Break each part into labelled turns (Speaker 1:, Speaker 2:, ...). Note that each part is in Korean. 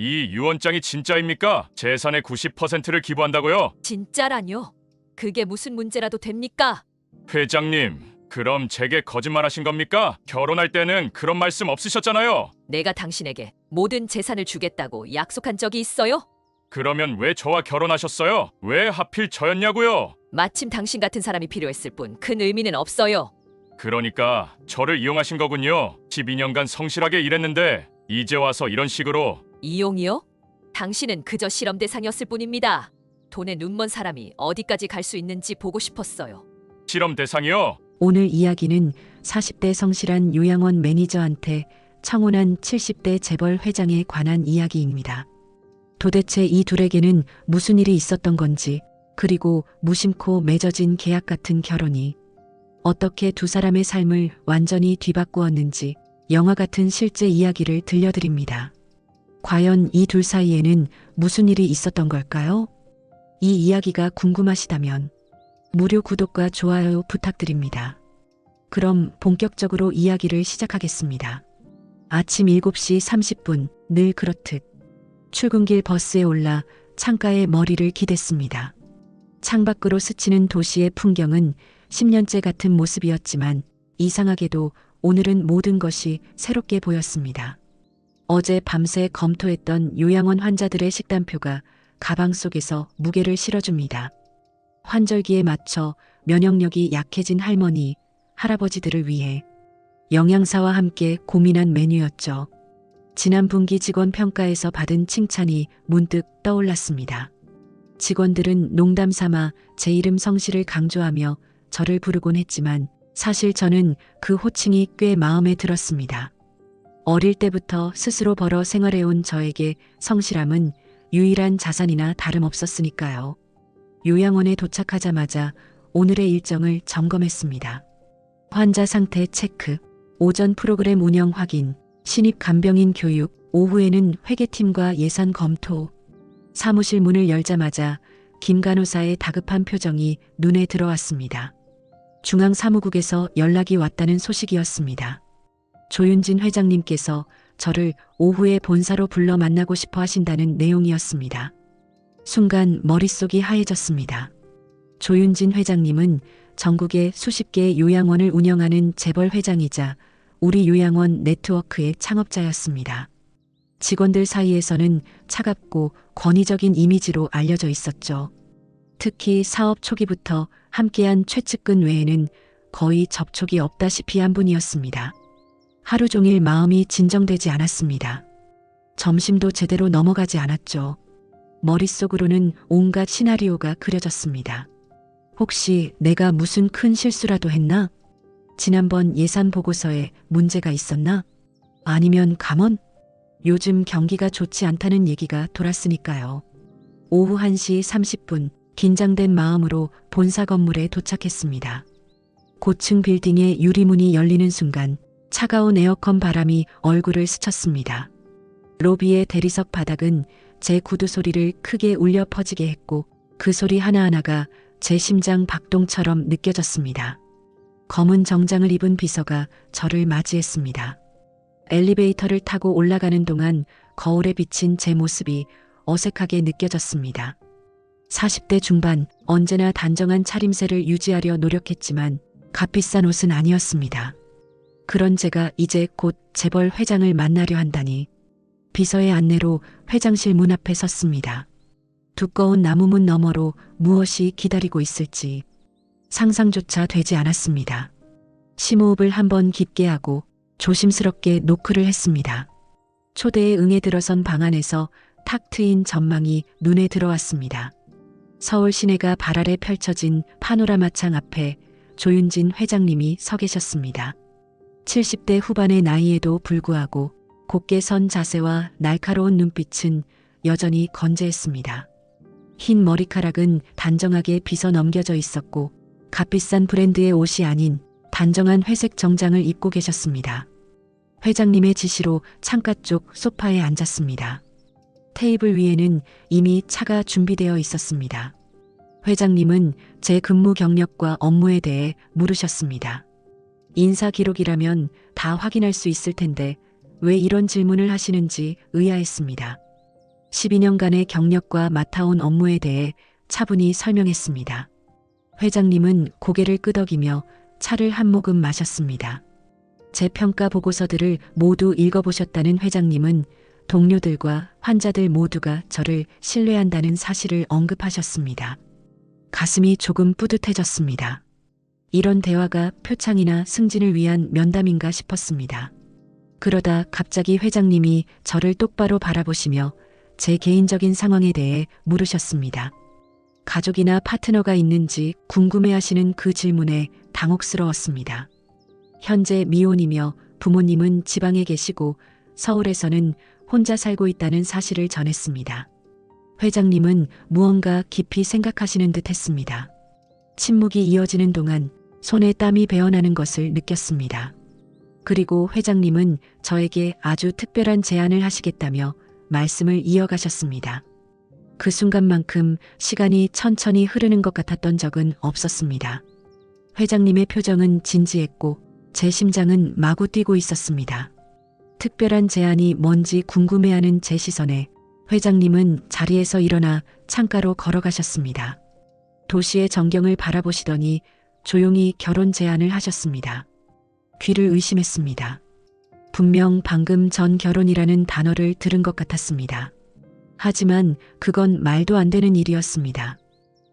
Speaker 1: 이 유언장이 진짜입니까? 재산의 90%를 기부한다고요?
Speaker 2: 진짜라뇨? 그게 무슨 문제라도 됩니까?
Speaker 1: 회장님, 그럼 제게 거짓말하신 겁니까? 결혼할 때는 그런 말씀 없으셨잖아요.
Speaker 2: 내가 당신에게 모든 재산을 주겠다고 약속한 적이 있어요?
Speaker 1: 그러면 왜 저와 결혼하셨어요? 왜 하필 저였냐고요?
Speaker 2: 마침 당신 같은 사람이 필요했을 뿐 큰 의미는 없어요.
Speaker 1: 그러니까 저를 이용하신 거군요. 12년간 성실하게 일했는데 이제 와서 이런 식으로.
Speaker 2: 이용이요? 당신은 그저 실험 대상이었을 뿐입니다. 돈에 눈먼 사람이 어디까지 갈 수 있는지 보고 싶었어요.
Speaker 1: 실험 대상이요?
Speaker 3: 오늘 이야기는 40대 성실한 요양원 매니저한테 청혼한 70대 재벌 회장에 관한 이야기입니다. 도대체 이 둘에게는 무슨 일이 있었던 건지, 그리고 무심코 맺어진 계약 같은 결혼이 어떻게 두 사람의 삶을 완전히 뒤바꾸었는지 영화 같은 실제 이야기를 들려드립니다. 과연 이 둘 사이에는 무슨 일이 있었던 걸까요? 이 이야기가 궁금하시다면 무료 구독과 좋아요 부탁드립니다. 그럼 본격적으로 이야기를 시작하겠습니다. 아침 7시 30분, 늘 그렇듯 출근길 버스에 올라 창가에 머리를 기댔습니다. 창밖으로 스치는 도시의 풍경은 10년째 같은 모습이었지만 이상하게도 오늘은 모든 것이 새롭게 보였습니다. 어제 밤새 검토했던 요양원 환자들의 식단표가 가방 속에서 무게를 실어줍니다. 환절기에 맞춰 면역력이 약해진 할머니, 할아버지들을 위해 영양사와 함께 고민한 메뉴였죠. 지난 분기 직원 평가에서 받은 칭찬이 문득 떠올랐습니다. 직원들은 농담 삼아 제 이름 성실을 강조하며 저를 부르곤 했지만 사실 저는 그 호칭이 꽤 마음에 들었습니다. 어릴 때부터 스스로 벌어 생활해온 저에게 성실함은 유일한 자산이나 다름없었으니까요. 요양원에 도착하자마자 오늘의 일정을 점검했습니다. 환자 상태 체크, 오전 프로그램 운영 확인, 신입 간병인 교육, 오후에는 회계팀과 예산 검토. 사무실 문을 열자마자 김 간호사의 다급한 표정이 눈에 들어왔습니다. 중앙사무국에서 연락이 왔다는 소식이었습니다. 조윤진 회장님께서 저를 오후에 본사로 불러 만나고 싶어 하신다는 내용이었습니다. 순간 머릿속이 하얘졌습니다. 조윤진 회장님은 전국에 수십 개의 요양원을 운영하는 재벌 회장이자 우리 요양원 네트워크의 창업자였습니다. 직원들 사이에서는 차갑고 권위적인 이미지로 알려져 있었죠. 특히 사업 초기부터 함께한 최측근 외에는 거의 접촉이 없다시피 한 분이었습니다. 하루 종일 마음이 진정되지 않았습니다. 점심도 제대로 넘어가지 않았죠. 머릿속으로는 온갖 시나리오가 그려졌습니다. 혹시 내가 무슨 큰 실수라도 했나? 지난번 예산 보고서에 문제가 있었나? 아니면 감원? 요즘 경기가 좋지 않다는 얘기가 돌았으니까요. 오후 1시 30분 긴장된 마음으로 본사 건물에 도착했습니다. 고층 빌딩의 유리문이 열리는 순간 차가운 에어컨 바람이 얼굴을 스쳤습니다. 로비의 대리석 바닥은 제 구두 소리를 크게 울려 퍼지게 했고 그 소리 하나하나가 제 심장 박동처럼 느껴졌습니다. 검은 정장을 입은 비서가 저를 맞이했습니다. 엘리베이터를 타고 올라가는 동안 거울에 비친 제 모습이 어색하게 느껴졌습니다. 40대 중반, 언제나 단정한 차림새를 유지하려 노력했지만 값비싼 옷은 아니었습니다. 그런 제가 이제 곧 재벌 회장을 만나려 한다니. 비서의 안내로 회장실 문 앞에 섰습니다. 두꺼운 나무문 너머로 무엇이 기다리고 있을지 상상조차 되지 않았습니다. 심호흡을 한번 깊게 하고 조심스럽게 노크를 했습니다. 초대에 응해 들어선 방 안에서 탁 트인 전망이 눈에 들어왔습니다. 서울 시내가 발 아래 펼쳐진 파노라마창 앞에 조윤진 회장님이 서 계셨습니다. 70대 후반의 나이에도 불구하고 곧게 선 자세와 날카로운 눈빛은 여전히 건재했습니다. 흰 머리카락은 단정하게 빗어 넘겨져 있었고 값비싼 브랜드의 옷이 아닌 단정한 회색 정장을 입고 계셨습니다. 회장님의 지시로 창가 쪽 소파에 앉았습니다. 테이블 위에는 이미 차가 준비되어 있었습니다. 회장님은 제 근무 경력과 업무에 대해 물으셨습니다. 인사 기록이라면 다 확인할 수 있을 텐데 왜 이런 질문을 하시는지 의아했습니다. 12년간의 경력과 맡아온 업무에 대해 차분히 설명했습니다. 회장님은 고개를 끄덕이며 차를 한 모금 마셨습니다. 제 평가 보고서들을 모두 읽어보셨다는 회장님은 동료들과 환자들 모두가 저를 신뢰한다는 사실을 언급하셨습니다. 가슴이 조금 뿌듯해졌습니다. 이런 대화가 표창이나 승진을 위한 면담인가 싶었습니다. 그러다 갑자기 회장님이 저를 똑바로 바라보시며 제 개인적인 상황에 대해 물으셨습니다. 가족이나 파트너가 있는지 궁금해하시는 그 질문에 당혹스러웠습니다. 현재 미혼이며 부모님은 지방에 계시고 서울에서는 혼자 살고 있다는 사실을 전했습니다. 회장님은 무언가 깊이 생각하시는 듯 했습니다. 침묵이 이어지는 동안 손에 땀이 배어나는 것을 느꼈습니다. 그리고 회장님은 저에게 아주 특별한 제안을 하시겠다며 말씀을 이어가셨습니다. 그 순간만큼 시간이 천천히 흐르는 것 같았던 적은 없었습니다. 회장님의 표정은 진지했고 제 심장은 마구 뛰고 있었습니다. 특별한 제안이 뭔지 궁금해하는 제 시선에 회장님은 자리에서 일어나 창가로 걸어가셨습니다. 도시의 전경을 바라보시더니 조용히 결혼 제안을 하셨습니다. 귀를 의심했습니다. 분명 방금 전 결혼이라는 단어를 들은 것 같았습니다. 하지만 그건 말도 안 되는 일이었습니다.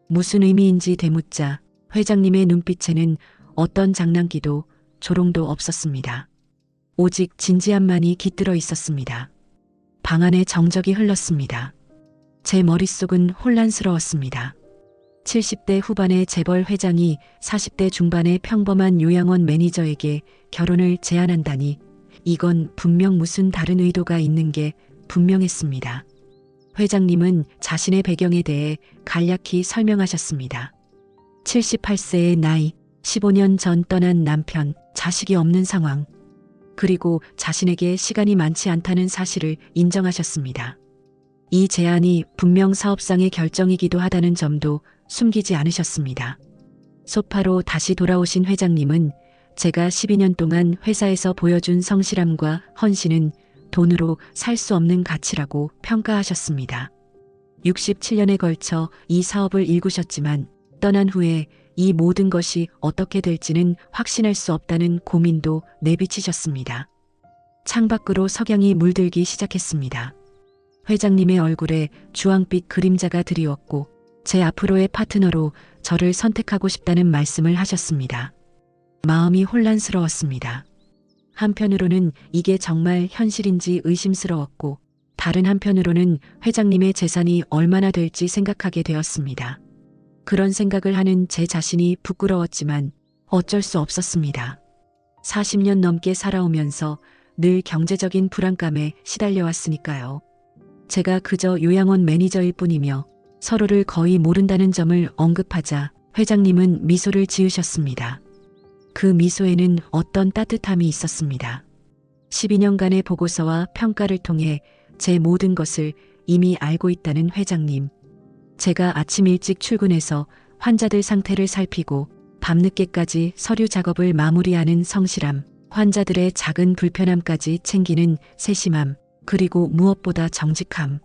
Speaker 3: 무슨 의미인지 되묻자 회장님의 눈빛에는 어떤 장난기도 조롱도 없었습니다. 오직 진지함만이 깃들어 있었습니다. 방 안에 정적이 흘렀습니다. 제 머릿속은 혼란스러웠습니다. 70대 후반의 재벌 회장이 40대 중반의 평범한 요양원 매니저에게 결혼을 제안한다니 이건 분명 무슨 다른 의도가 있는 게 분명했습니다. 회장님은 자신의 배경에 대해 간략히 설명하셨습니다. 78세의 나이, 15년 전 떠난 남편, 자식이 없는 상황, 그리고 자신에게 시간이 많지 않다는 사실을 인정하셨습니다. 이 제안이 분명 사업상의 결정이기도 하다는 점도 숨기지 않으셨습니다. 소파로 다시 돌아오신 회장님은 제가 12년 동안 회사에서 보여준 성실함과 헌신은 돈으로 살 수 없는 가치라고 평가하셨습니다. 67년에 걸쳐 이 사업을 일구셨지만 떠난 후에 이 모든 것이 어떻게 될지는 확신할 수 없다는 고민도 내비치셨습니다. 창밖으로 석양이 물들기 시작했습니다. 회장님의 얼굴에 주황빛 그림자가 드리웠고 제 앞으로의 파트너로 저를 선택하고 싶다는 말씀을 하셨습니다. 마음이 혼란스러웠습니다. 한편으로는 이게 정말 현실인지 의심스러웠고 다른 한편으로는 회장님의 재산이 얼마나 될지 생각하게 되었습니다. 그런 생각을 하는 제 자신이 부끄러웠지만 어쩔 수 없었습니다. 40년 넘게 살아오면서 늘 경제적인 불안감에 시달려왔으니까요. 제가 그저 요양원 매니저일 뿐이며 서로를 거의 모른다는 점을 언급하자 회장님은 미소를 지으셨습니다. 그 미소에는 어떤 따뜻함이 있었습니다. 12년간의 보고서와 평가를 통해 제 모든 것을 이미 알고 있다는 회장님. 제가 아침 일찍 출근해서 환자들 상태를 살피고 밤늦게까지 서류 작업을 마무리하는 성실함, 환자들의 작은 불편함까지 챙기는 세심함, 그리고 무엇보다 정직함.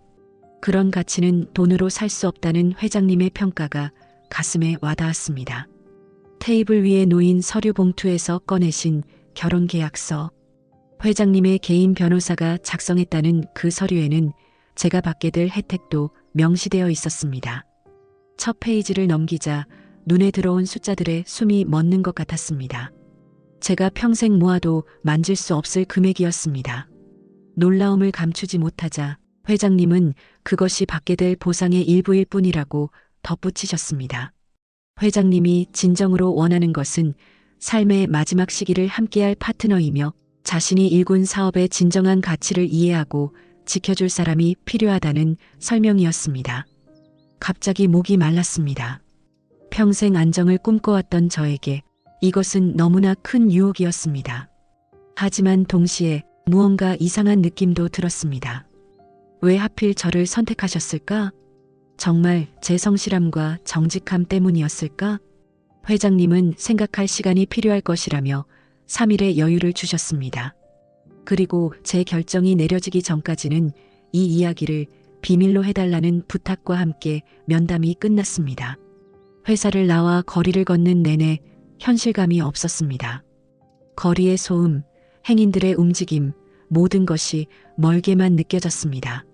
Speaker 3: 그런 가치는 돈으로 살 수 없다는 회장님의 평가가 가슴에 와닿았습니다. 테이블 위에 놓인 서류 봉투에서 꺼내신 결혼 계약서. 회장님의 개인 변호사가 작성했다는 그 서류에는 제가 받게 될 혜택도 명시되어 있었습니다. 첫 페이지를 넘기자 눈에 들어온 숫자들의 숨이 멎는 것 같았습니다. 제가 평생 모아도 만질 수 없을 금액이었습니다. 놀라움을 감추지 못하자 회장님은 그것이 받게 될 보상의 일부일 뿐이라고 덧붙이셨습니다. 회장님이 진정으로 원하는 것은 삶의 마지막 시기를 함께할 파트너이며 자신이 일군 사업의 진정한 가치를 이해하고 지켜줄 사람이 필요하다는 설명이었습니다. 갑자기 목이 말랐습니다. 평생 안정을 꿈꿔왔던 저에게 이것은 너무나 큰 유혹이었습니다. 하지만 동시에 무언가 이상한 느낌도 들었습니다. 왜 하필 저를 선택하셨을까? 정말 제 성실함과 정직함 때문이었을까? 회장님은 생각할 시간이 필요할 것이라며 3일의 여유를 주셨습니다. 그리고 제 결정이 내려지기 전까지는 이 이야기를 비밀로 해달라는 부탁과 함께 면담이 끝났습니다. 회사를 나와 거리를 걷는 내내 현실감이 없었습니다. 거리의 소음, 행인들의 움직임, 모든 것이 멀게만 느껴졌습니다.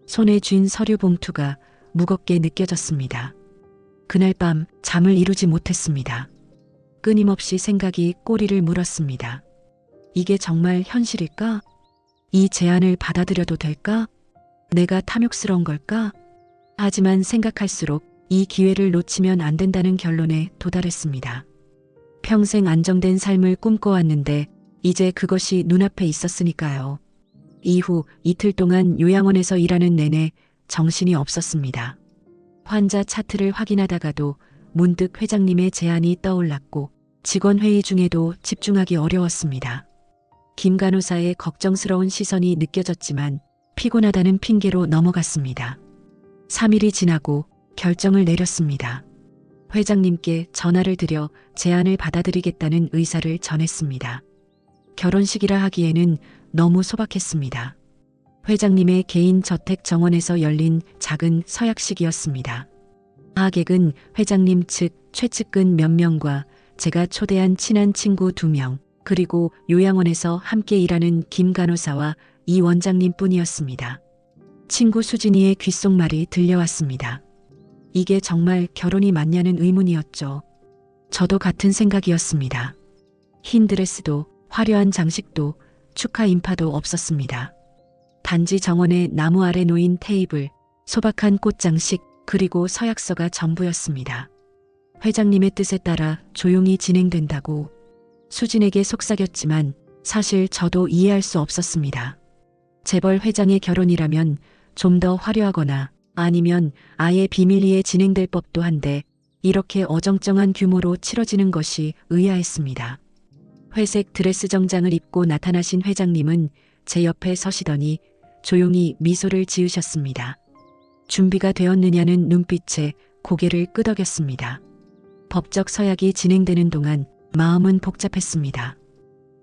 Speaker 3: 손에 쥔 서류 봉투가 무겁게 느껴졌습니다. 그날 밤 잠을 이루지 못했습니다. 끊임없이 생각이 꼬리를 물었습니다. 이게 정말 현실일까? 이 제안을 받아들여도 될까? 내가 탐욕스러운 걸까? 하지만 생각할수록 이 기회를 놓치면 안 된다는 결론에 도달했습니다. 평생 안정된 삶을 꿈꿔왔는데 이제 그것이 눈앞에 있었으니까요. 이후 이틀 동안 요양원에서 일하는 내내 정신이 없었습니다. 환자 차트를 확인하다가도 문득 회장님의 제안이 떠올랐고 직원 회의 중에도 집중하기 어려웠습니다. 김 간호사의 걱정스러운 시선이 느껴졌지만 피곤하다는 핑계로 넘어갔습니다. 3일이 지나고 결정을 내렸습니다. 회장님께 전화를 드려 제안을 받아들이겠다는 의사를 전했습니다. 결혼식이라 하기에는 너무 소박했습니다. 회장님의 개인 저택 정원에서 열린 작은 서약식이었습니다. 하객은 회장님 측 최측근 몇 명과 제가 초대한 친한 친구 2명, 그리고 요양원에서 함께 일하는 김 간호사와 이 원장님 뿐이었습니다. 친구 수진이의 귓속말이 들려왔습니다. 이게 정말 결혼이 맞냐는 의문이었죠. 저도 같은 생각이었습니다. 흰 드레스도 화려한 장식도 축하 인파도 없었습니다. 단지 정원의 나무 아래 놓인 테이블, 소박한 꽃장식, 그리고 서약서가 전부였습니다. 회장님의 뜻에 따라 조용히 진행된다고. 수진에게 속삭였지만 사실 저도 이해할 수 없었습니다. 재벌 회장의 결혼이라면 좀 더 화려하거나 아니면 아예 비밀리에 진행될 법도 한데 이렇게 어정쩡한 규모로 치러지는 것이 의아했습니다. 회색 드레스 정장을 입고 나타나신 회장님은 제 옆에 서시더니 조용히 미소를 지으셨습니다. 준비가 되었느냐는 눈빛에 고개를 끄덕였습니다. 법적 서약이 진행되는 동안 마음은 복잡했습니다.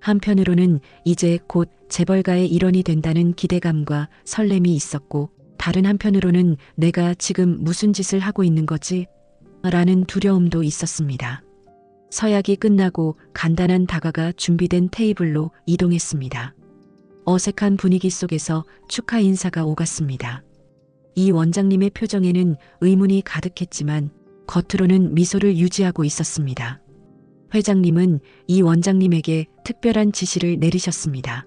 Speaker 3: 한편으로는 이제 곧 재벌가의 일원이 된다는 기대감과 설렘이 있었고, 다른 한편으로는 내가 지금 무슨 짓을 하고 있는 거지? 라는 두려움도 있었습니다. 서약이 끝나고 간단한 다과가 준비된 테이블로 이동했습니다. 어색한 분위기 속에서 축하 인사가 오갔습니다. 이 원장님의 표정에는 의문이 가득했지만 겉으로는 미소를 유지하고 있었습니다. 회장님은 이 원장님에게 특별한 지시를 내리셨습니다.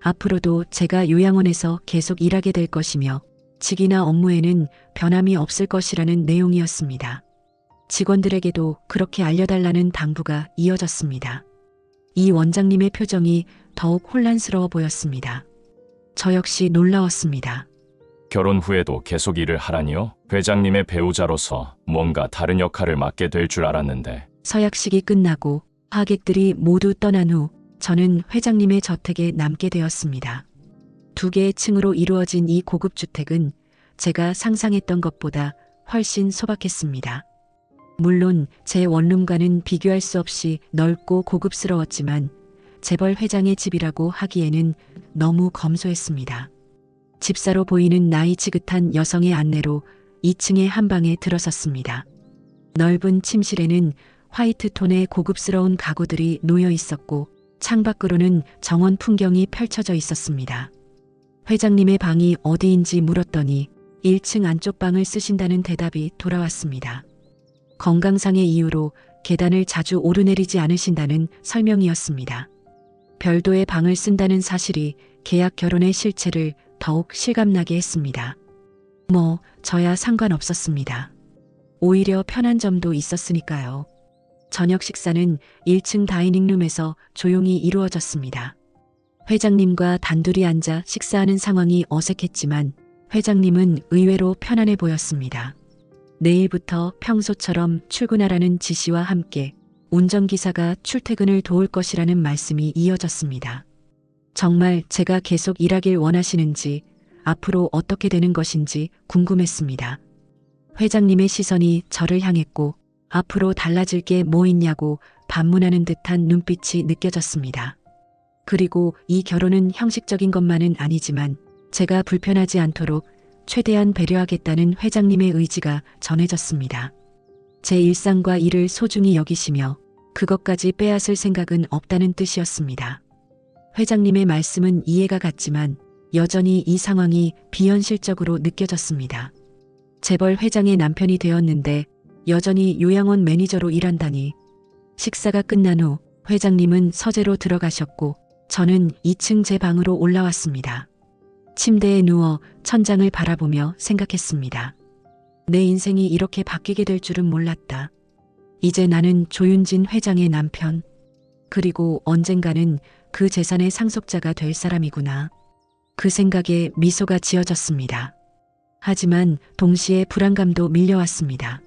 Speaker 3: 앞으로도 제가 요양원에서 계속 일하게 될 것이며 직이나 업무에는 변함이 없을 것이라는 내용이었습니다. 직원들에게도 그렇게 알려달라는 당부가 이어졌습니다. 이 원장님의 표정이 더욱 혼란스러워 보였습니다. 저 역시 놀라웠습니다.
Speaker 1: 결혼 후에도 계속 일을 하라니요? 회장님의 배우자로서 뭔가 다른 역할을 맡게 될 줄 알았는데.
Speaker 3: 서약식이 끝나고 하객들이 모두 떠난 후 저는 회장님의 저택에 남게 되었습니다. 2개의 층으로 이루어진 이 고급 주택은 제가 상상했던 것보다 훨씬 소박했습니다. 물론 제 원룸과는 비교할 수 없이 넓고 고급스러웠지만 재벌 회장의 집이라고 하기에는 너무 검소했습니다. 집사로 보이는 나이 지긋한 여성의 안내로 2층의 한 방에 들어섰습니다. 넓은 침실에는 화이트 톤의 고급스러운 가구들이 놓여 있었고 창밖으로는 정원 풍경이 펼쳐져 있었습니다. 회장님의 방이 어디인지 물었더니 1층 안쪽 방을 쓰신다는 대답이 돌아왔습니다. 건강상의 이유로 계단을 자주 오르내리지 않으신다는 설명이었습니다. 별도의 방을 쓴다는 사실이 계약 결혼의 실체를 더욱 실감나게 했습니다. 저야 상관없었습니다. 오히려 편한 점도 있었으니까요. 저녁 식사는 1층 다이닝룸에서 조용히 이루어졌습니다. 회장님과 단둘이 앉아 식사하는 상황이 어색했지만 회장님은 의외로 편안해 보였습니다. 내일부터 평소처럼 출근하라는 지시와 함께 운전기사가 출퇴근을 도울 것이라는 말씀이 이어졌습니다. 정말 제가 계속 일하길 원하시는지, 앞으로 어떻게 되는 것인지 궁금했습니다. 회장님의 시선이 저를 향했고 앞으로 달라질 게 뭐 있냐고 반문하는 듯한 눈빛이 느껴졌습니다. 그리고 이 결혼은 형식적인 것만은 아니지만 제가 불편하지 않도록 최대한 배려하겠다는 회장님의 의지가 전해졌습니다. 제 일상과 일을 소중히 여기시며 그것까지 빼앗을 생각은 없다는 뜻이었습니다. 회장님의 말씀은 이해가 갔지만 여전히 이 상황이 비현실적으로 느껴졌습니다. 재벌 회장의 남편이 되었는데 여전히 요양원 매니저로 일한다니. 식사가 끝난 후 회장님은 서재로 들어가셨고 저는 2층 제 방으로 올라왔습니다. 침대에 누워 천장을 바라보며 생각했습니다. 내 인생이 이렇게 바뀌게 될 줄은 몰랐다. 이제 나는 조윤진 회장의 남편, 그리고 언젠가는 그 재산의 상속자가 될 사람이구나. 그 생각에 미소가 지어졌습니다. 하지만 동시에 불안감도 밀려왔습니다.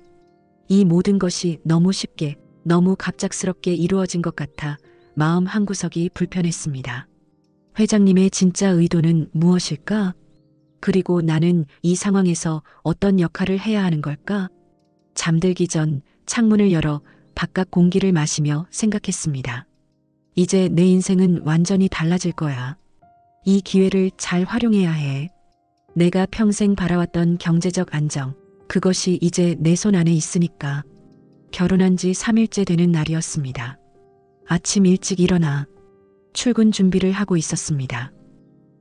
Speaker 3: 이 모든 것이 너무 쉽게, 너무 갑작스럽게 이루어진 것 같아 마음 한구석이 불편했습니다. 회장님의 진짜 의도는 무엇일까? 그리고 나는 이 상황에서 어떤 역할을 해야 하는 걸까? 잠들기 전 창문을 열어 바깥 공기를 마시며 생각했습니다. 이제 내 인생은 완전히 달라질 거야. 이 기회를 잘 활용해야 해. 내가 평생 바라왔던 경제적 안정, 그것이 이제 내 손 안에 있으니까. 결혼한 지 3일째 되는 날이었습니다. 아침 일찍 일어나 출근 준비를 하고 있었습니다.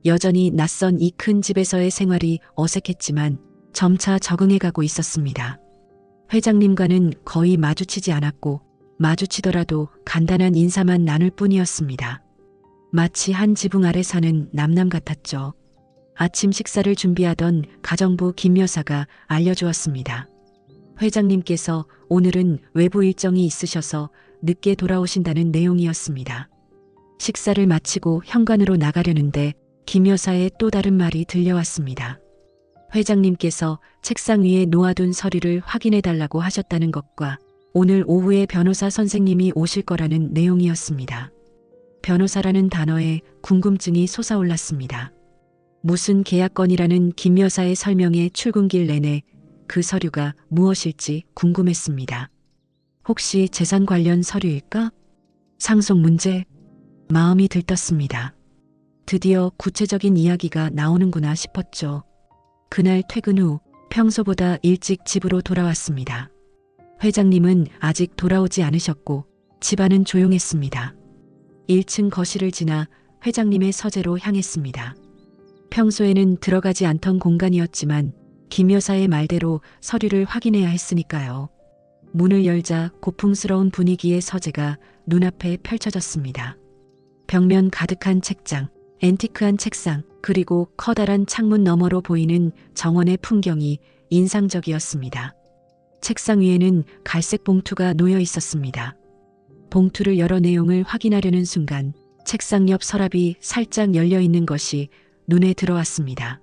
Speaker 3: 여전히 낯선 이 큰 집에서의 생활이 어색했지만 점차 적응해가고 있었습니다. 회장님과는 거의 마주치지 않았고 마주치더라도 간단한 인사만 나눌 뿐이었습니다. 마치 한 지붕 아래 사는 남남 같았죠. 아침 식사를 준비하던 가정부 김 여사가 알려주었습니다. 회장님께서 오늘은 외부 일정이 있으셔서 늦게 돌아오신다는 내용이었습니다. 식사를 마치고 현관으로 나가려는데 김 여사의 또 다른 말이 들려왔습니다. 회장님께서 책상 위에 놓아둔 서류를 확인해달라고 하셨다는 것과 오늘 오후에 변호사 선생님이 오실 거라는 내용이었습니다. 변호사라는 단어에 궁금증이 솟아올랐습니다. 무슨 계약건이라는 김 여사의 설명에 출근길 내내 그 서류가 무엇일지 궁금했습니다. 혹시 재산 관련 서류일까? 상속 문제? 마음이 들떴습니다. 드디어 구체적인 이야기가 나오는구나 싶었죠. 그날 퇴근 후 평소보다 일찍 집으로 돌아왔습니다. 회장님은 아직 돌아오지 않으셨고 집안은 조용했습니다. 1층 거실을 지나 회장님의 서재로 향했습니다. 평소에는 들어가지 않던 공간이었지만 김 여사의 말대로 서류를 확인해야 했으니까요. 문을 열자 고풍스러운 분위기의 서재가 눈앞에 펼쳐졌습니다. 벽면 가득한 책장, 앤티크한 책상, 그리고 커다란 창문 너머로 보이는 정원의 풍경이 인상적이었습니다. 책상 위에는 갈색 봉투가 놓여 있었습니다. 봉투를 열어 내용을 확인하려는 순간 책상 옆 서랍이 살짝 열려 있는 것이 눈에 들어왔습니다.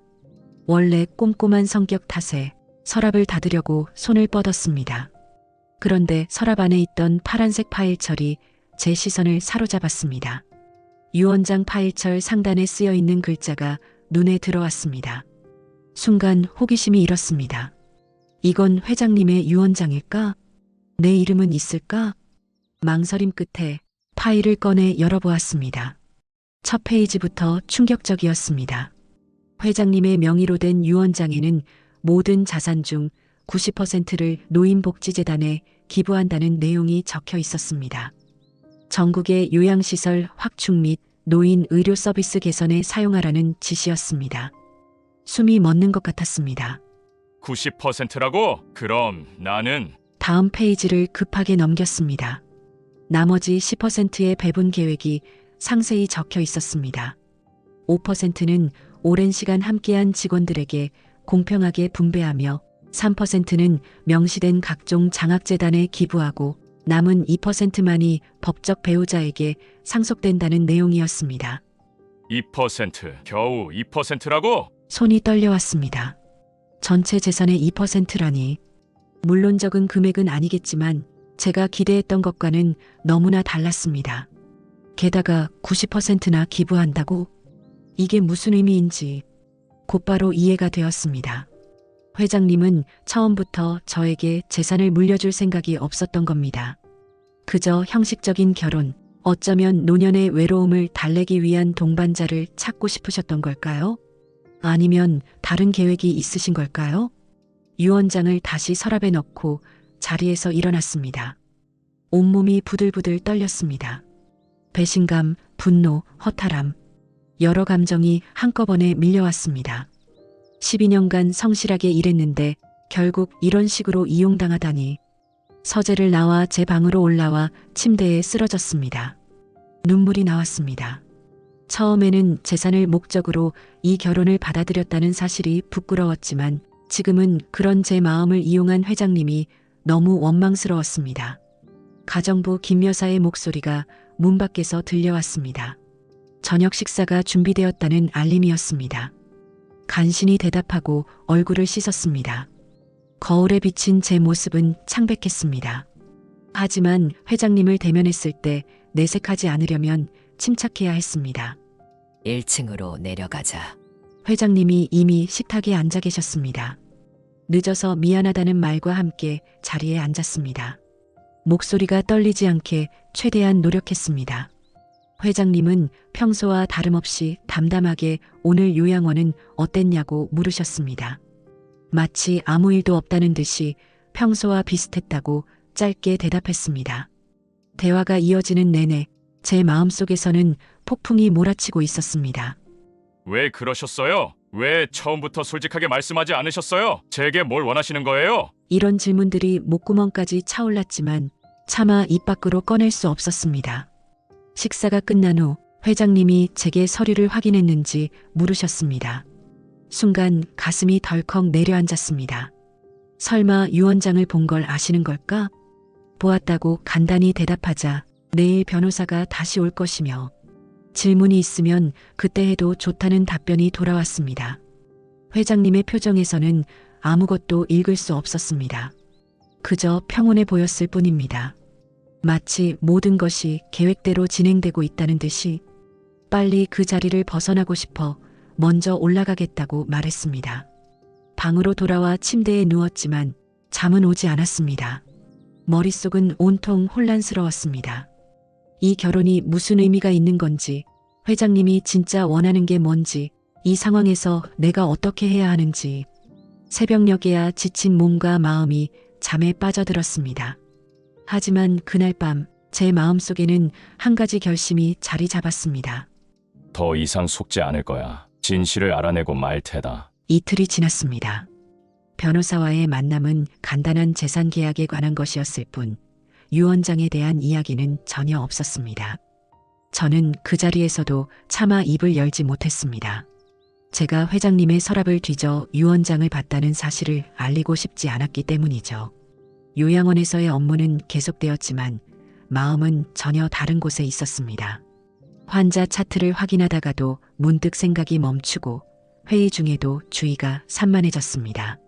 Speaker 3: 원래 꼼꼼한 성격 탓에 서랍을 닫으려고 손을 뻗었습니다. 그런데 서랍 안에 있던 파란색 파일철이 제 시선을 사로잡았습니다. 유언장 파일철 상단에 쓰여 있는 글자가 눈에 들어왔습니다. 순간 호기심이 일었습니다. 이건 회장님의 유언장일까? 내 이름은 있을까? 망설임 끝에 파일을 꺼내 열어보았습니다. 첫 페이지부터 충격적이었습니다. 회장님의 명의로 된 유언장에는 모든 자산 중 90%를 노인복지재단에 기부한다는 내용이 적혀 있었습니다. 전국의 요양시설 확충 및 노인 의료 서비스 개선에 사용하라는 지시였습니다. 숨이 멎는 것 같았습니다.
Speaker 1: 90%라고? 그럼 나는
Speaker 3: 다음 페이지를 급하게 넘겼습니다. 나머지 10%의 배분 계획이 상세히 적혀 있었습니다. 5%는 오랜 시간 함께한 직원들에게 공평하게 분배하며 3%는 명시된 각종 장학재단에 기부하고 남은 2%만이 법적 배우자에게 상속된다는 내용이었습니다.
Speaker 1: 2%, 겨우 2%라고?
Speaker 3: 손이 떨려왔습니다. 전체 재산의 2%라니. 물론 적은 금액은 아니겠지만 제가 기대했던 것과는 너무나 달랐습니다. 게다가 90%나 기부한다고? 이게 무슨 의미인지 곧바로 이해가 되었습니다. 회장님은 처음부터 저에게 재산을 물려줄 생각이 없었던 겁니다. 그저 형식적인 결혼, 어쩌면 노년의 외로움을 달래기 위한 동반자를 찾고 싶으셨던 걸까요? 아니면 다른 계획이 있으신 걸까요? 유 원장을 다시 서랍에 넣고 자리에서 일어났습니다. 온몸이 부들부들 떨렸습니다. 배신감, 분노, 허탈함, 여러 감정이 한꺼번에 밀려왔습니다. 12년간 성실하게 일했는데 결국 이런 식으로 이용당하다니. 서재를 나와 제 방으로 올라와 침대에 쓰러졌습니다. 눈물이 나왔습니다. 처음에는 재산을 목적으로 이 결혼을 받아들였다는 사실이 부끄러웠지만 지금은 그런 제 마음을 이용한 회장님이 너무 원망스러웠습니다. 가정부 김 여사의 목소리가 문 밖에서 들려왔습니다. 저녁 식사가 준비되었다는 알림이었습니다. 간신히 대답하고 얼굴을 씻었습니다. 거울에 비친 제 모습은 창백했습니다. 하지만 회장님을 대면했을 때 내색하지 않으려면 침착해야 했습니다.
Speaker 2: 1층으로 내려가자.
Speaker 3: 회장님이 이미 식탁에 앉아 계셨습니다. 늦어서 미안하다는 말과 함께 자리에 앉았습니다. 목소리가 떨리지 않게 최대한 노력했습니다. 회장님은 평소와 다름없이 담담하게 오늘 요양원은 어땠냐고 물으셨습니다. 마치 아무 일도 없다는 듯이 평소와 비슷했다고 짧게 대답했습니다. 대화가 이어지는 내내 제 마음속에서는 폭풍이 몰아치고 있었습니다.
Speaker 1: 왜 그러셨어요? 왜 처음부터 솔직하게 말씀하지 않으셨어요? 제게 뭘 원하시는 거예요?
Speaker 3: 이런 질문들이 목구멍까지 차올랐지만 차마 입 밖으로 꺼낼 수 없었습니다. 식사가 끝난 후 회장님이 제게 서류를 확인했는지 물으셨습니다. 순간 가슴이 덜컥 내려앉았습니다. 설마 유 원장을 본 걸 아시는 걸까? 보았다고 간단히 대답하자 내일 변호사가 다시 올 것이며 질문이 있으면 그때 해도 좋다는 답변이 돌아왔습니다. 회장님의 표정에서는 아무것도 읽을 수 없었습니다. 그저 평온해 보였을 뿐입니다. 마치 모든 것이 계획대로 진행되고 있다는 듯이 빨리 그 자리를 벗어나고 싶어 먼저 올라가겠다고 말했습니다. 방으로 돌아와 침대에 누웠지만 잠은 오지 않았습니다. 머릿속은 온통 혼란스러웠습니다. 이 결혼이 무슨 의미가 있는 건지, 회장님이 진짜 원하는 게 뭔지, 이 상황에서 내가 어떻게 해야 하는지. 새벽녘에야 지친 몸과 마음이 잠에 빠져들었습니다. 하지만 그날 밤 제 마음속에는 한 가지 결심이 자리 잡았습니다.
Speaker 1: 더 이상 속지 않을 거야. 진실을 알아내고 말 테다.
Speaker 3: 이틀이 지났습니다. 변호사와의 만남은 간단한 재산 계약에 관한 것이었을 뿐 유 원장에 대한 이야기는 전혀 없었습니다. 저는 그 자리에서도 차마 입을 열지 못했습니다. 제가 회장님의 서랍을 뒤져 유 원장을 봤다는 사실을 알리고 싶지 않았기 때문이죠. 요양원에서의 업무는 계속되었지만 마음은 전혀 다른 곳에 있었습니다. 환자 차트를 확인하다가도 문득 생각이 멈추고 회의 중에도 주의가 산만해졌습니다.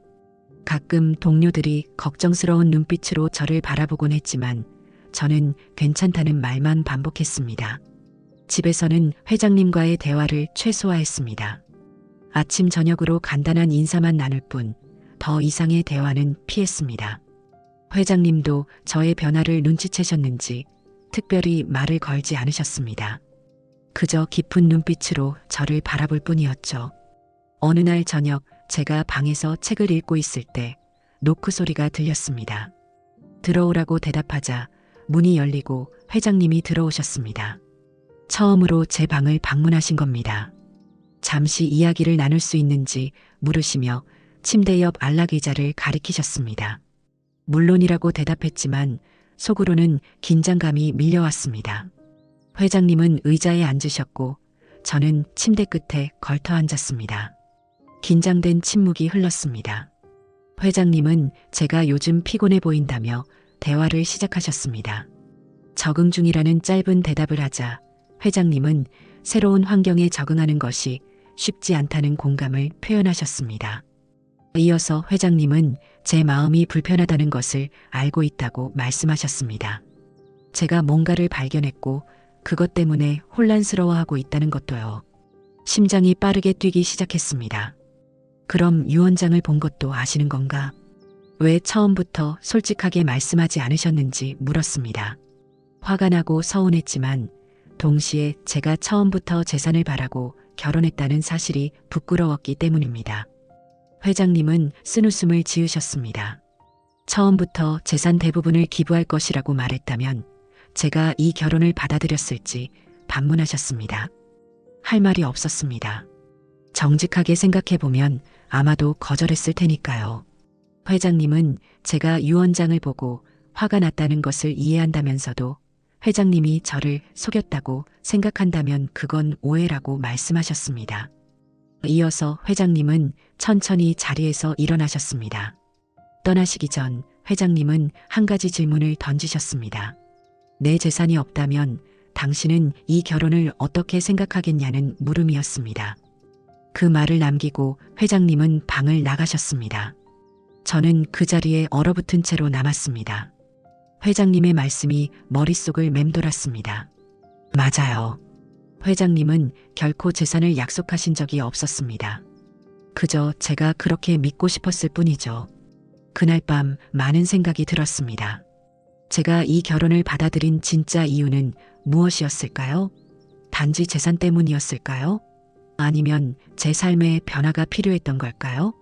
Speaker 3: 가끔 동료들이 걱정스러운 눈빛으로 저를 바라보곤 했지만 저는 괜찮다는 말만 반복했습니다. 집에서는 회장님과의 대화를 최소화했습니다. 아침 저녁으로 간단한 인사만 나눌 뿐 더 이상의 대화는 피했습니다. 회장님도 저의 변화를 눈치채셨는지 특별히 말을 걸지 않으셨습니다. 그저 깊은 눈빛으로 저를 바라볼 뿐이었죠. 어느 날 저녁 제가 방에서 책을 읽고 있을 때 노크 소리가 들렸습니다. 들어오라고 대답하자 문이 열리고 회장님이 들어오셨습니다. 처음으로 제 방을 방문하신 겁니다. 잠시 이야기를 나눌 수 있는지 물으시며 침대 옆 안락 의자를 가리키셨습니다. 물론이라고 대답했지만 속으로는 긴장감이 밀려왔습니다. 회장님은 의자에 앉으셨고 저는 침대 끝에 걸터 앉았습니다. 긴장된 침묵이 흘렀습니다. 회장님은 제가 요즘 피곤해 보인다며 대화를 시작하셨습니다. 적응 중이라는 짧은 대답을 하자 회장님은 새로운 환경에 적응하는 것이 쉽지 않다는 공감을 표현하셨습니다. 이어서 회장님은 제 마음이 불편하다는 것을 알고 있다고 말씀하셨습니다. 제가 뭔가를 발견했고 그것 때문에 혼란스러워하고 있다는 것도요. 심장이 빠르게 뛰기 시작했습니다. 그럼 유 원장을 본 것도 아시는 건가? 왜 처음부터 솔직하게 말씀하지 않으셨는지 물었습니다. 화가 나고 서운했지만 동시에 제가 처음부터 재산을 바라고 결혼했다는 사실이 부끄러웠기 때문입니다. 회장님은 쓴웃음을 지으셨습니다. 처음부터 재산 대부분을 기부할 것이라고 말했다면 제가 이 결혼을 받아들였을지 반문하셨습니다. 할 말이 없었습니다. 정직하게 생각해보면 아마도 거절했을 테니까요. 회장님은 제가 유언장을 보고 화가 났다는 것을 이해한다면서도 회장님이 저를 속였다고 생각한다면 그건 오해라고 말씀하셨습니다. 이어서 회장님은 천천히 자리에서 일어나셨습니다. 떠나시기 전 회장님은 한 가지 질문을 던지셨습니다. 내 재산이 없다면 당신은 이 결혼을 어떻게 생각하겠냐는 물음이었습니다. 그 말을 남기고 회장님은 방을 나가셨습니다. 저는 그 자리에 얼어붙은 채로 남았습니다. 회장님의 말씀이 머릿속을 맴돌았습니다. 맞아요. 회장님은 결코 재산을 약속하신 적이 없었습니다. 그저 제가 그렇게 믿고 싶었을 뿐이죠. 그날 밤 많은 생각이 들었습니다. 제가 이 결혼을 받아들인 진짜 이유는 무엇이었을까요? 단지 재산 때문이었을까요? 아니면 제 삶에 변화가 필요했던 걸까요?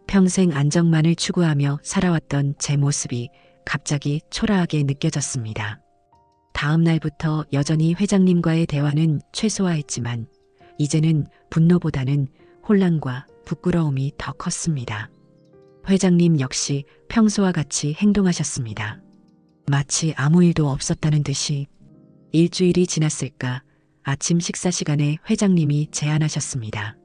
Speaker 3: 평생 안정만을 추구하며 살아왔던 제 모습이 갑자기 초라하게 느껴졌습니다. 다음 날부터 여전히 회장님과의 대화는 최소화했지만 이제는 분노보다는 혼란과 부끄러움이 더 컸습니다. 회장님 역시 평소와 같이 행동하셨습니다. 마치 아무 일도 없었다는 듯이. 일주일이 지났을까 아침 식사 시간에 회장님이 제안하셨습니다.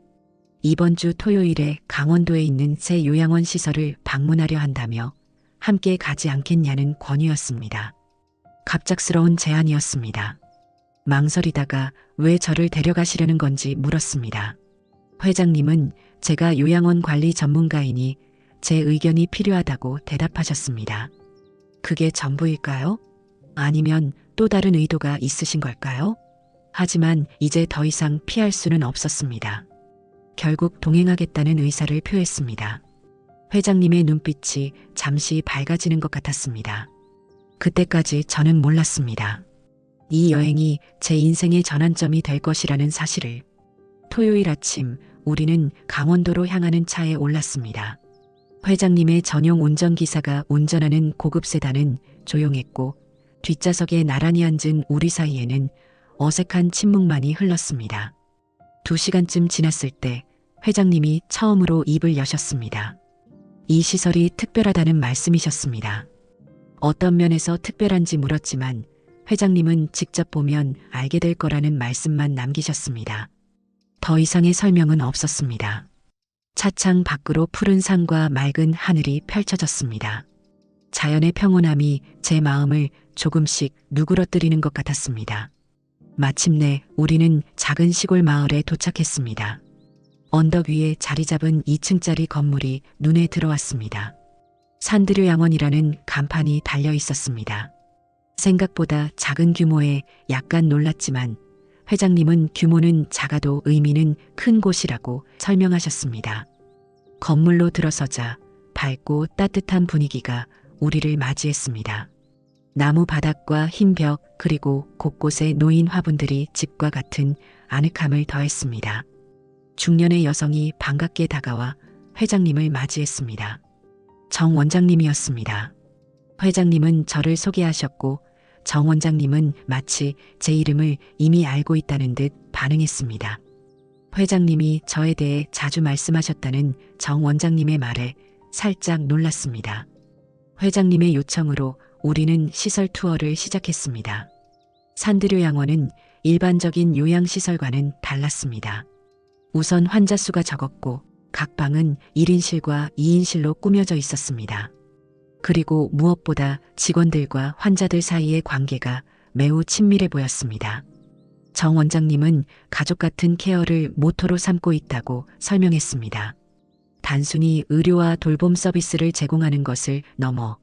Speaker 3: 이번 주 토요일에 강원도에 있는 새 요양원 시설을 방문하려 한다며 함께 가지 않겠냐는 권유였습니다. 갑작스러운 제안이었습니다. 망설이다가 왜 저를 데려가시려는 건지 물었습니다. 회장님은 제가 요양원 관리 전문가이니 제 의견이 필요하다고 대답하셨습니다. 그게 전부일까요? 아니면 또 다른 의도가 있으신 걸까요? 하지만 이제 더 이상 피할 수는 없었습니다. 결국 동행하겠다는 의사를 표했습니다. 회장님의 눈빛이 잠시 밝아지는 것 같았습니다. 그때까지 저는 몰랐습니다. 이 여행이 제 인생의 전환점이 될 것이라는 사실을. 토요일 아침 우리는 강원도로 향하는 차에 올랐습니다. 회장님의 전용 운전기사가 운전하는 고급 세단은 조용했고 뒷좌석에 나란히 앉은 우리 사이에는 어색한 침묵만이 흘렀습니다. 2시간쯤 지났을 때 회장님이 처음으로 입을 여셨습니다. 이 시설이 특별하다는 말씀이셨습니다. 어떤 면에서 특별한지 물었지만 회장님은 직접 보면 알게 될 거라는 말씀만 남기셨습니다. 더 이상의 설명은 없었습니다. 차창 밖으로 푸른 산과 맑은 하늘이 펼쳐졌습니다. 자연의 평온함이 제 마음을 조금씩 누그러뜨리는 것 같았습니다. 마침내 우리는 작은 시골 마을에 도착했습니다. 언덕 위에 자리 잡은 2층짜리 건물이 눈에 들어왔습니다. 산드류 양원이라는 간판이 달려 있었습니다. 생각보다 작은 규모에 약간 놀랐지만 회장님은 규모는 작아도 의미는 큰 곳이라고 설명하셨습니다. 건물로 들어서자 밝고 따뜻한 분위기가 우리를 맞이했습니다. 나무 바닥과 흰 벽 그리고 곳곳에 놓인 화분들이 집과 같은 아늑함을 더했습니다. 중년의 여성이 반갑게 다가와 회장님을 맞이했습니다. 정 원장님이었습니다. 회장님은 저를 소개하셨고 정 원장님은 마치 제 이름을 이미 알고 있다는 듯 반응했습니다. 회장님이 저에 대해 자주 말씀하셨다는 정 원장님의 말에 살짝 놀랐습니다. 회장님의 요청으로 우리는 시설 투어를 시작했습니다. 산드류 양원은 일반적인 요양시설과는 달랐습니다. 우선 환자 수가 적었고 각 방은 1인실과 2인실로 꾸며져 있었습니다. 그리고 무엇보다 직원들과 환자들 사이의 관계가 매우 친밀해 보였습니다. 정 원장님은 가족 같은 케어를 모토로 삼고 있다고 설명했습니다. 단순히 의료와 돌봄 서비스를 제공하는 것을 넘어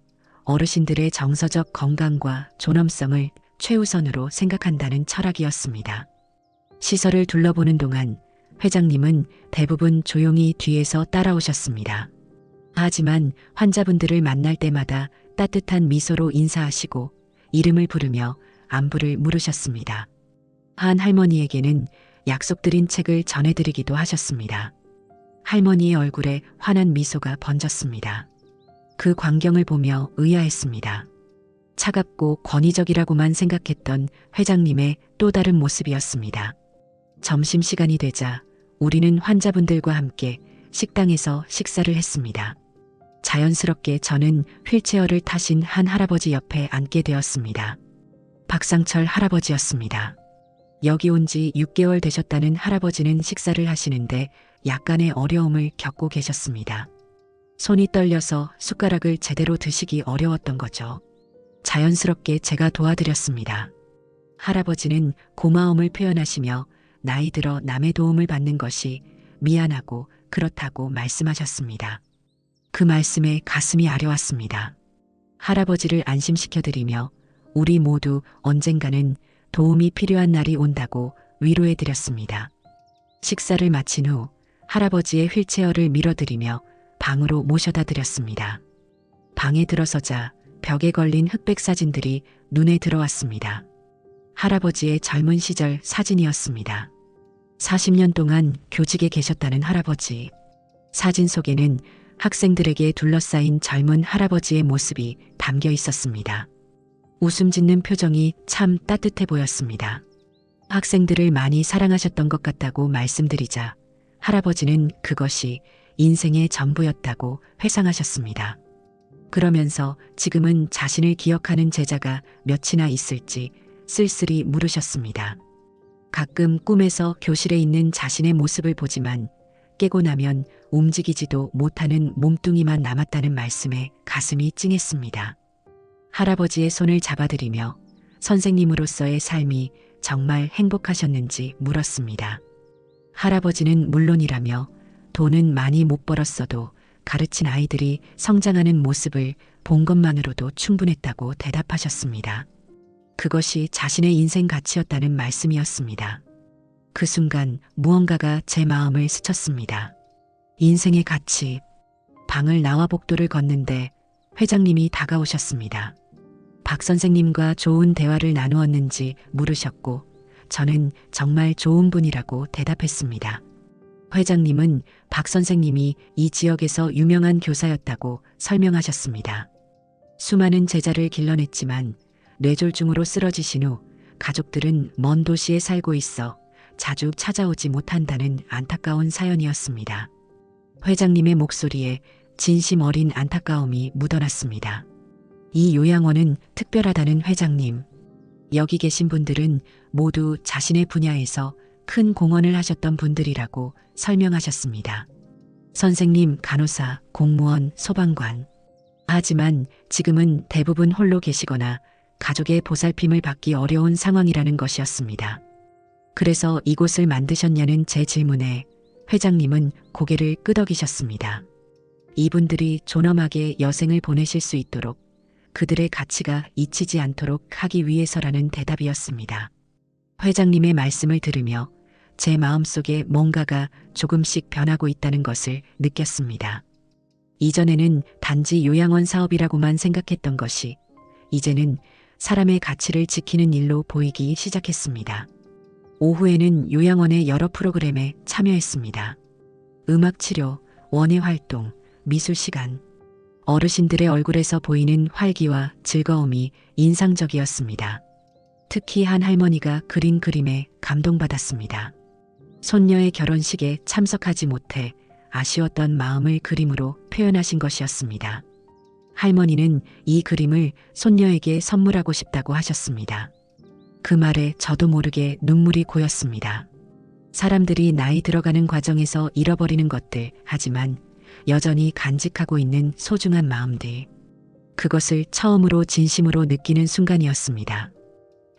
Speaker 3: 어르신들의 정서적 건강과 존엄성을 최우선으로 생각한다는 철학이었습니다. 시설을 둘러보는 동안 회장님은 대부분 조용히 뒤에서 따라오셨습니다. 하지만 환자분들을 만날 때마다 따뜻한 미소로 인사하시고 이름을 부르며 안부를 물으셨습니다. 한 할머니에게는 약속드린 책을 전해드리기도 하셨습니다. 할머니의 얼굴에 환한 미소가 번졌습니다. 그 광경을 보며 의아했습니다. 차갑고 권위적이라고만 생각했던 회장님의 또 다른 모습이었습니다. 점심시간이 되자 우리는 환자분들과 함께 식당에서 식사를 했습니다. 자연스럽게 저는 휠체어를 타신 한 할아버지 옆에 앉게 되었습니다. 박상철 할아버지였습니다. 여기 온 지 6개월 되셨다는 할아버지는 식사를 하시는데 약간의 어려움을 겪고 계셨습니다. 손이 떨려서 숟가락을 제대로 드시기 어려웠던 거죠. 자연스럽게 제가 도와드렸습니다. 할아버지는 고마움을 표현하시며 나이 들어 남의 도움을 받는 것이 미안하고 그렇다고 말씀하셨습니다. 그 말씀에 가슴이 아려왔습니다. 할아버지를 안심시켜드리며 우리 모두 언젠가는 도움이 필요한 날이 온다고 위로해드렸습니다. 식사를 마친 후 할아버지의 휠체어를 밀어드리며 방으로 모셔다 드렸습니다. 방에 들어서자 벽에 걸린 흑백 사진들이 눈에 들어왔습니다. 할아버지의 젊은 시절 사진이었습니다. 40년 동안 교직에 계셨다는 할아버지. 사진 속에는 학생들에게 둘러싸인 젊은 할아버지의 모습이 담겨 있었습니다. 웃음 짓는 표정이 참 따뜻해 보였습니다. 학생들을 많이 사랑하셨던 것 같다고 말씀드리자 할아버지는 그것이 인생의 전부였다고 회상하셨습니다. 그러면서 지금은 자신을 기억하는 제자가 몇이나 있을지 쓸쓸히 물으셨습니다. 가끔 꿈에서 교실에 있는 자신의 모습을 보지만 깨고 나면 움직이지도 못하는 몸뚱이만 남았다는 말씀에 가슴이 찡했습니다. 할아버지의 손을 잡아드리며 선생님으로서의 삶이 정말 행복하셨는지 물었습니다. 할아버지는 물론이라며 돈은 많이 못 벌었어도 가르친 아이들이 성장하는 모습을 본 것만으로도 충분했다고 대답하셨습니다. 그것이 자신의 인생 가치였다는 말씀이었습니다. 그 순간 무언가가 제 마음을 스쳤습니다. 인생의 가치. 방을 나와 복도를 걷는데 회장님이 다가오셨습니다. 박 선생님과 좋은 대화를 나누었는지 물으셨고 저는 정말 좋은 분이라고 대답했습니다. 회장님은 박 선생님이 이 지역에서 유명한 교사였다고 설명하셨습니다. 수많은 제자를 길러냈지만 뇌졸중으로 쓰러지신 후 가족들은 먼 도시에 살고 있어 자주 찾아오지 못한다는 안타까운 사연이었습니다. 회장님의 목소리에 진심 어린 안타까움이 묻어났습니다. 이 요양원은 특별하다는 회장님. 여기 계신 분들은 모두 자신의 분야에서 큰 공헌을 하셨던 분들이라고 설명하셨습니다. 선생님, 간호사, 공무원, 소방관. 하지만 지금은 대부분 홀로 계시거나 가족의 보살핌을 받기 어려운 상황이라는 것이었습니다. 그래서 이곳을 만드셨냐는 제 질문에 회장님은 고개를 끄덕이셨습니다. 이분들이 존엄하게 여생을 보내실 수 있도록 그들의 가치가 잊히지 않도록 하기 위해서라는 대답이었습니다. 회장님의 말씀을 들으며 제 마음속에 뭔가가 조금씩 변하고 있다는 것을 느꼈습니다. 이전에는 단지 요양원 사업이라고만 생각했던 것이 이제는 사람의 가치를 지키는 일로 보이기 시작했습니다. 오후에는 요양원의 여러 프로그램에 참여했습니다. 음악치료, 원예활동, 미술시간. 어르신들의 얼굴에서 보이는 활기와 즐거움이 인상적이었습니다. 특히 한 할머니가 그린 그림에 감동받았습니다. 손녀의 결혼식에 참석하지 못해 아쉬웠던 마음을 그림으로 표현하신 것이었습니다. 할머니는 이 그림을 손녀에게 선물하고 싶다고 하셨습니다. 그 말에 저도 모르게 눈물이 고였습니다. 사람들이 나이 들어가는 과정에서 잃어버리는 것들, 하지만 여전히 간직하고 있는 소중한 마음들. 그것을 처음으로 진심으로 느끼는 순간이었습니다.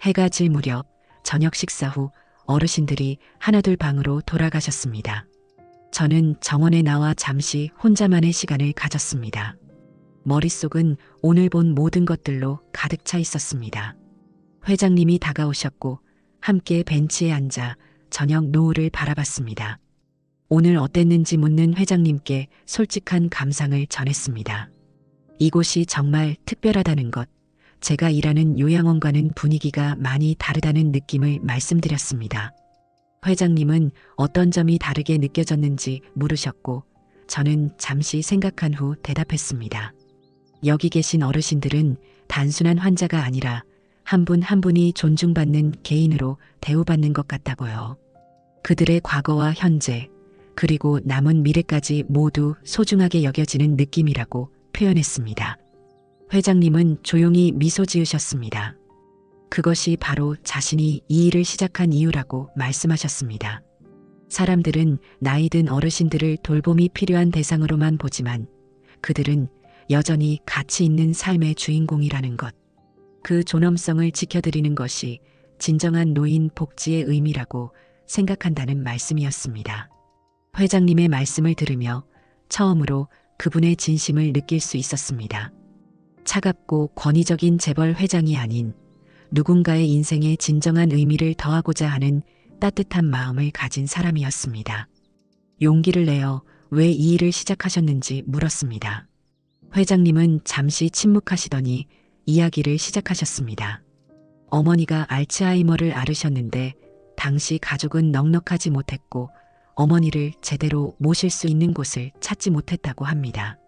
Speaker 3: 해가 질 무렵 저녁 식사 후 어르신들이 하나둘 방으로 돌아가셨습니다. 저는 정원에 나와 잠시 혼자만의 시간을 가졌습니다. 머릿속은 오늘 본 모든 것들로 가득 차 있었습니다. 회장님이 다가오셨고 함께 벤치에 앉아 저녁 노을을 바라봤습니다. 오늘 어땠는지 묻는 회장님께 솔직한 감상을 전했습니다. 이곳이 정말 특별하다는 것, 제가 일하는 요양원과는 분위기가 많이 다르다는 느낌을 말씀드렸습니다. 회장님은 어떤 점이 다르게 느껴졌는지 물으셨고 저는 잠시 생각한 후 대답했습니다. 여기 계신 어르신들은 단순한 환자가 아니라 한 분 한 분이 존중받는 개인으로 대우받는 것 같다고요. 그들의 과거와 현재, 그리고 남은 미래까지 모두 소중하게 여겨지는 느낌이라고 표현했습니다. 회장님은 조용히 미소 지으셨습니다. 그것이 바로 자신이 이 일을 시작한 이유라고 말씀하셨습니다. 사람들은 나이 든 어르신들을 돌봄이 필요한 대상으로만 보지만 그들은 여전히 가치 있는 삶의 주인공이라는 것. 그 존엄성을 지켜드리는 것이 진정한 노인 복지의 의미라고 생각한다는 말씀이었습니다. 회장님의 말씀을 들으며 처음으로 그분의 진심을 느낄 수 있었습니다. 차갑고 권위적인 재벌 회장이 아닌 누군가의 인생에 진정한 의미를 더하고자 하는 따뜻한 마음을 가진 사람이었습니다. 용기를 내어 왜 이 일을 시작하셨는지 물었습니다. 회장님은 잠시 침묵하시더니 이야기를 시작하셨습니다. 어머니가 알츠하이머를 앓으셨는데 당시 가족은 넉넉하지 못했고 어머니를 제대로 모실 수 있는 곳을 찾지 못했다고 합니다.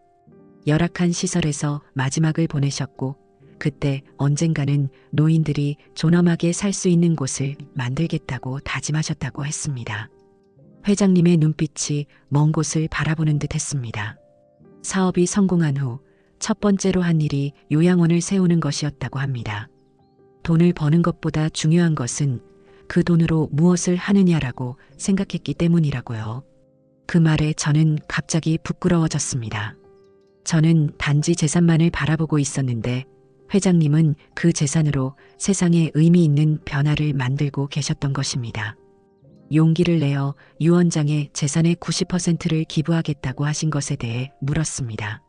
Speaker 3: 열악한 시설에서 마지막을 보내셨고 그때 언젠가는 노인들이 존엄하게 살 수 있는 곳을 만들겠다고 다짐하셨다고 했습니다. 회장님의 눈빛이 먼 곳을 바라보는 듯 했습니다. 사업이 성공한 후 첫 번째로 한 일이 요양원을 세우는 것이었다고 합니다. 돈을 버는 것보다 중요한 것은 그 돈으로 무엇을 하느냐라고 생각했기 때문이라고요. 그 말에 저는 갑자기 부끄러워졌습니다. 저는 단지 재산만을 바라보고 있었는데 회장님은 그 재산으로 세상에 의미 있는 변화를 만들고 계셨던 것입니다. 용기를 내어 유원장의 재산의 90%를 기부하겠다고 하신 것에 대해 물었습니다.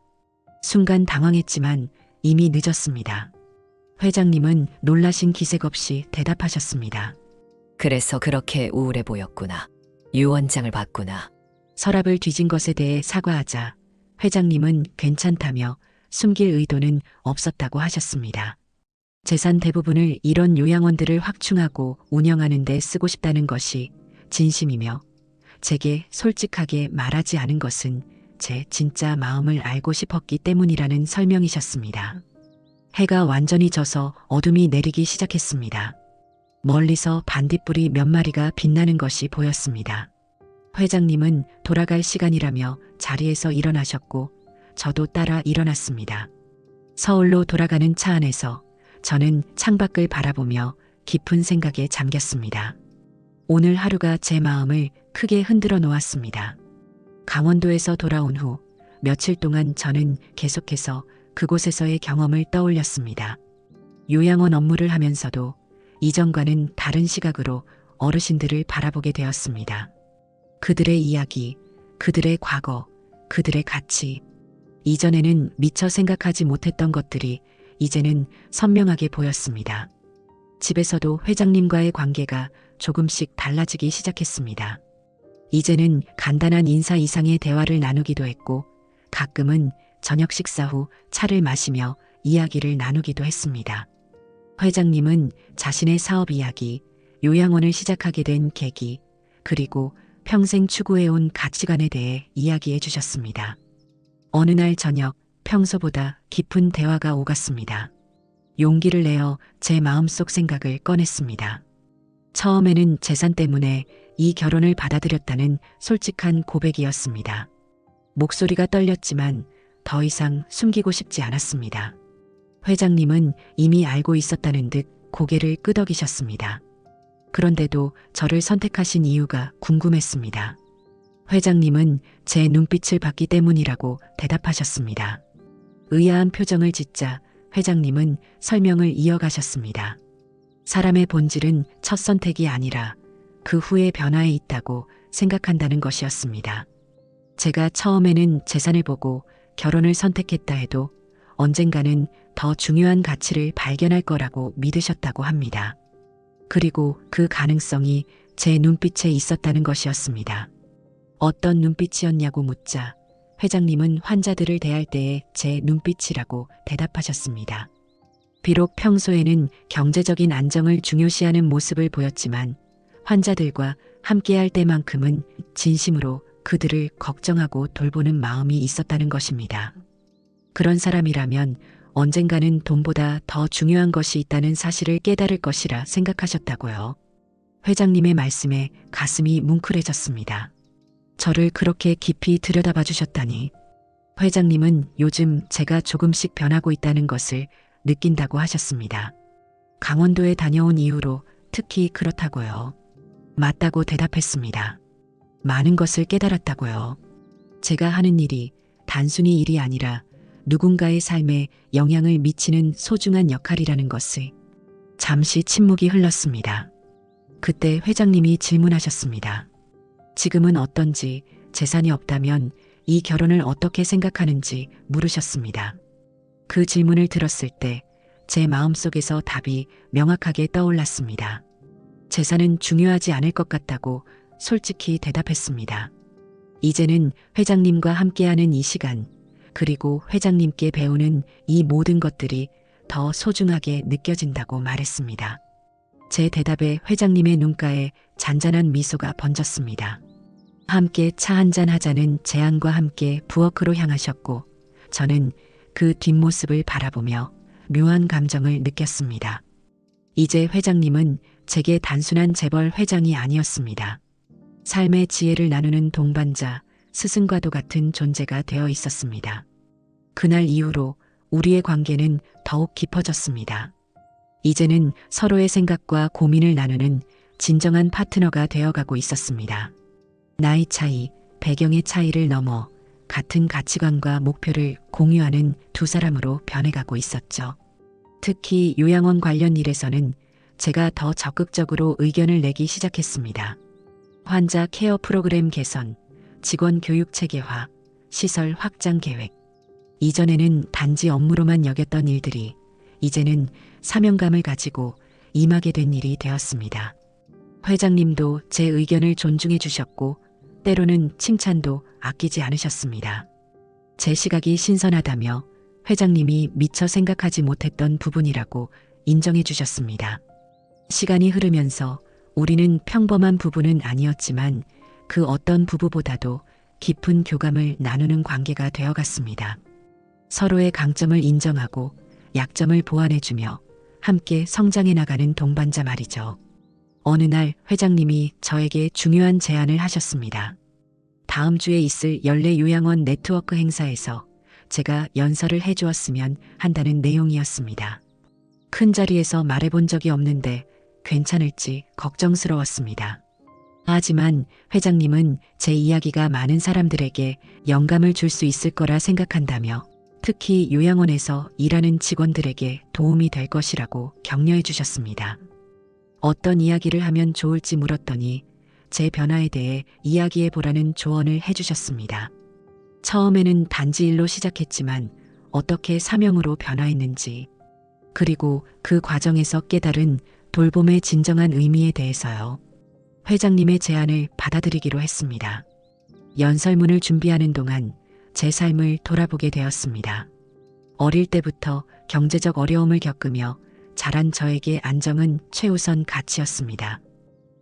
Speaker 3: 순간 당황했지만 이미 늦었습니다. 회장님은 놀라신 기색 없이 대답하셨습니다.
Speaker 2: 그래서 그렇게 우울해 보였구나. 유언장을 받구나.
Speaker 3: 서랍을 뒤진 것에 대해 사과하자 회장님은 괜찮다며 숨길 의도는 없었다고 하셨습니다. 재산 대부분을 이런 요양원들을 확충하고 운영하는 데 쓰고 싶다는 것이 진심이며 제게 솔직하게 말하지 않은 것은 제 진짜 마음을 알고 싶었기 때문이라는 설명이셨습니다. 해가 완전히 져서 어둠이 내리기 시작했습니다. 멀리서 반딧불이 몇 마리가 빛나는 것이 보였습니다. 회장님은 돌아갈 시간이라며 자리에서 일어나셨고 저도 따라 일어났습니다. 서울로 돌아가는 차 안에서 저는 창밖을 바라보며 깊은 생각에 잠겼습니다. 오늘 하루가 제 마음을 크게 흔들어 놓았습니다. 강원도에서 돌아온 후 며칠 동안 저는 계속해서 그곳에서의 경험을 떠올렸습니다. 요양원 업무를 하면서도 이전과는 다른 시각으로 어르신들을 바라보게 되었습니다. 그들의 이야기, 그들의 과거, 그들의 가치. 이전에는 미처 생각하지 못했던 것들이 이제는 선명하게 보였습니다. 집에서도 회장님과의 관계가 조금씩 달라지기 시작했습니다. 이제는 간단한 인사 이상의 대화를 나누기도 했고 가끔은 저녁 식사 후 차를 마시며 이야기를 나누기도 했습니다. 회장님은 자신의 사업 이야기, 요양원을 시작하게 된 계기, 그리고 평생 추구해온 가치관에 대해 이야기해 주셨습니다. 어느 날 저녁 평소보다 깊은 대화가 오갔습니다. 용기를 내어 제 마음속 생각을 꺼냈습니다. 처음에는 재산 때문에 이 결혼을 받아들였다는 솔직한 고백이었습니다. 목소리가 떨렸지만 더 이상 숨기고 싶지 않았습니다. 회장님은 이미 알고 있었다는 듯 고개를 끄덕이셨습니다. 그런데도 저를 선택하신 이유가 궁금했습니다. 회장님은 제 눈빛을 봤기 때문이라고 대답하셨습니다. 의아한 표정을 짓자 회장님은 설명을 이어가셨습니다. 사람의 본질은 첫 선택이 아니라 그 후의 변화에 있다고 생각한다는 것이었습니다. 제가 처음에는 재산을 보고 결혼을 선택했다 해도 언젠가는 더 중요한 가치를 발견할 거라고 믿으셨다고 합니다. 그리고 그 가능성이 제 눈빛에 있었다는 것이었습니다. 어떤 눈빛이었냐고 묻자 회장님은 환자들을 대할 때의 제 눈빛이라고 대답하셨습니다. 비록 평소에는 경제적인 안정을 중요시하는 모습을 보였지만 환자들과 함께할 때만큼은 진심으로 그들을 걱정하고 돌보는 마음이 있었다는 것입니다. 그런 사람이라면 언젠가는 돈보다 더 중요한 것이 있다는 사실을 깨달을 것이라 생각하셨다고요. 회장님의 말씀에 가슴이 뭉클해졌습니다. 저를 그렇게 깊이 들여다봐 주셨다니. 회장님은 요즘 제가 조금씩 변하고 있다는 것을 느낀다고 하셨습니다. 강원도에 다녀온 이후로 특히 그렇다고요. 맞다고 대답했습니다. 많은 것을 깨달았다고요. 제가 하는 일이 단순히 일이 아니라 누군가의 삶에 영향을 미치는 소중한 역할이라는 것을. 잠시 침묵이 흘렀습니다. 그때 회장님이 질문하셨습니다. 지금은 어떤지, 재산이 없다면 이 결혼을 어떻게 생각하는지 물으셨습니다. 그 질문을 들었을 때 제 마음속에서 답이 명확하게 떠올랐습니다. 재산은 중요하지 않을 것 같다고 솔직히 대답했습니다. 이제는 회장님과 함께하는 이 시간, 그리고 회장님께 배우는 이 모든 것들이 더 소중하게 느껴진다고 말했습니다. 제 대답에 회장님의 눈가에 잔잔한 미소가 번졌습니다. 함께 차 한잔 하자는 제안과 함께 부엌으로 향하셨고, 저는 그 뒷모습을 바라보며 묘한 감정을 느꼈습니다. 이제 회장님은 제게 단순한 재벌 회장이 아니었습니다. 삶의 지혜를 나누는 동반자, 스승과도 같은 존재가 되어 있었습니다. 그날 이후로 우리의 관계는 더욱 깊어졌습니다. 이제는 서로의 생각과 고민을 나누는 진정한 파트너가 되어가고 있었습니다. 나이 차이, 배경의 차이를 넘어 같은 가치관과 목표를 공유하는 두 사람으로 변해가고 있었죠. 특히 요양원 관련 일에서는 제가 더 적극적으로 의견을 내기 시작했습니다. 환자 케어 프로그램 개선, 직원 교육 체계화, 시설 확장 계획. 이전에는 단지 업무로만 여겼던 일들이 이제는 사명감을 가지고 임하게 된 일이 되었습니다. 회장님도 제 의견을 존중해 주셨고 때로는 칭찬도 아끼지 않으셨습니다. 제 시각이 신선하다며 회장님이 미처 생각하지 못했던 부분이라고 인정해 주셨습니다. 시간이 흐르면서 우리는 평범한 부부는 아니었지만 그 어떤 부부보다도 깊은 교감을 나누는 관계가 되어갔습니다. 서로의 강점을 인정하고 약점을 보완해주며 함께 성장해 나가는 동반자 말이죠. 어느 날 회장님이 저에게 중요한 제안을 하셨습니다. 다음 주에 있을 연례 요양원 네트워크 행사에서 제가 연설을 해주었으면 한다는 내용이었습니다. 큰 자리에서 말해본 적이 없는데 괜찮을지 걱정스러웠습니다. 하지만 회장님은 제 이야기가 많은 사람들에게 영감을 줄 수 있을 거라 생각한다며 특히 요양원에서 일하는 직원들에게 도움이 될 것이라고 격려해 주셨습니다. 어떤 이야기를 하면 좋을지 물었더니 제 변화에 대해 이야기해 보라는 조언을 해주셨습니다. 처음에는 단지 일로 시작했지만 어떻게 사명으로 변화했는지, 그리고 그 과정에서 깨달은 돌봄의 진정한 의미에 대해서요. 회장님의 제안을 받아들이기로 했습니다. 연설문을 준비하는 동안 제 삶을 돌아보게 되었습니다. 어릴 때부터 경제적 어려움을 겪으며 자란 저에게 안정은 최우선 가치였습니다.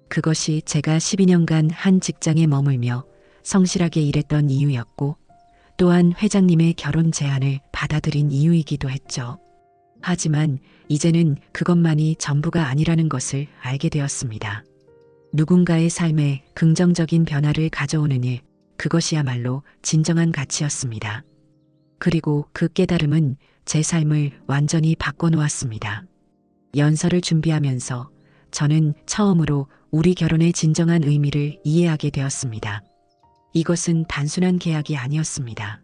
Speaker 3: 그것이 제가 12년간 한 직장에 머물며 성실하게 일했던 이유였고 또한 회장님의 결혼 제안을 받아들인 이유이기도 했죠. 하지만 이제는 그것만이 전부가 아니라는 것을 알게 되었습니다. 누군가의 삶에 긍정적인 변화를 가져오는 일, 그것이야말로 진정한 가치였습니다. 그리고 그 깨달음은 제 삶을 완전히 바꿔놓았습니다. 연설을 준비하면서 저는 처음으로 우리 결혼의 진정한 의미를 이해하게 되었습니다. 이것은 단순한 계약이 아니었습니다.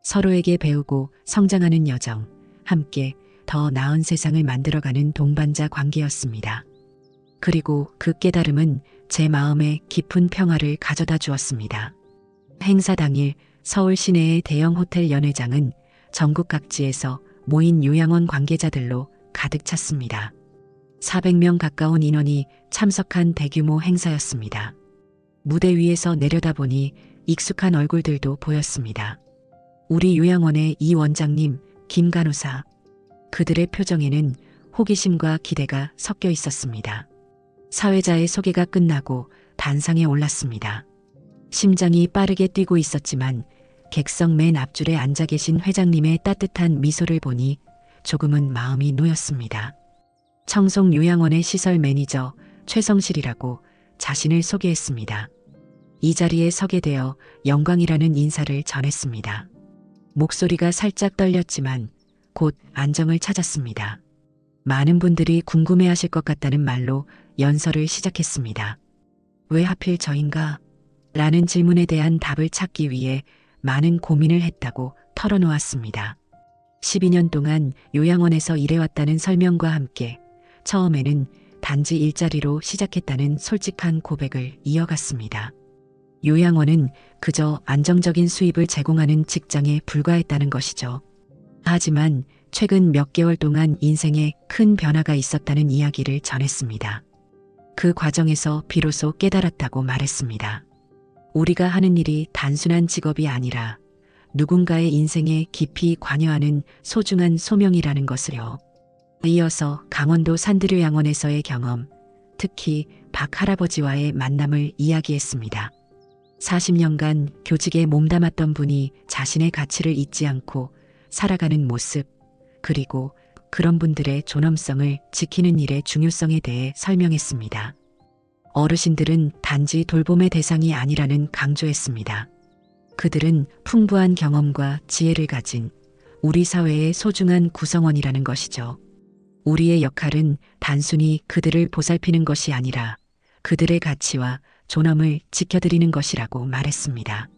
Speaker 3: 서로에게 배우고 성장하는 여정, 함께 더 나은 세상을 만들어가는 동반자 관계였습니다. 그리고 그 깨달음은 제 마음에 깊은 평화를 가져다 주었습니다. 행사 당일 서울 시내의 대형 호텔 연회장은 전국 각지에서 모인 요양원 관계자들로 가득 찼습니다. 400명 가까운 인원이 참석한 대규모 행사였습니다. 무대 위에서 내려다보니 익숙한 얼굴들도 보였습니다. 우리 요양원의 이 원장님, 김 간호사. 그들의 표정에는 호기심과 기대가 섞여 있었습니다. 사회자의 소개가 끝나고 단상에 올랐습니다. 심장이 빠르게 뛰고 있었지만 객석 맨 앞줄에 앉아 계신 회장님의 따뜻한 미소를 보니 조금은 마음이 놓였습니다. 청송 요양원의 시설 매니저 최성실이라고 자신을 소개했습니다. 이 자리에 서게 되어 영광이라는 인사를 전했습니다. 목소리가 살짝 떨렸지만 곧 안정을 찾았습니다. 많은 분들이 궁금해하실 것 같다는 말로 연설을 시작했습니다. 왜 하필 저인가? 라는 질문에 대한 답을 찾기 위해 많은 고민을 했다고 털어놓았습니다. 12년 동안 요양원에서 일해왔다는 설명과 함께 처음에는 단지 일자리로 시작했다는 솔직한 고백을 이어갔습니다. 요양원은 그저 안정적인 수입을 제공하는 직장에 불과했다는 것이죠. 하지만 최근 몇 개월 동안 인생에 큰 변화가 있었다는 이야기를 전했습니다. 그 과정에서 비로소 깨달았다고 말했습니다. 우리가 하는 일이 단순한 직업이 아니라 누군가의 인생에 깊이 관여하는 소중한 소명이라는 것을요. 이어서 강원도 산들요양원에서의 경험, 특히 박 할아버지와의 만남을 이야기했습니다. 40년간 교직에 몸담았던 분이 자신의 가치를 잊지 않고 살아가는 모습, 그리고 그런 분들의 존엄성을 지키는 일의 중요성에 대해 설명했습니다. 어르신들은 단지 돌봄의 대상이 아니라는 강조했습니다. 그들은 풍부한 경험과 지혜를 가진 우리 사회의 소중한 구성원이라는 것이죠. 우리의 역할은 단순히 그들을 보살피는 것이 아니라 그들의 가치와 존엄을 지켜드리는 것이라고 말했습니다.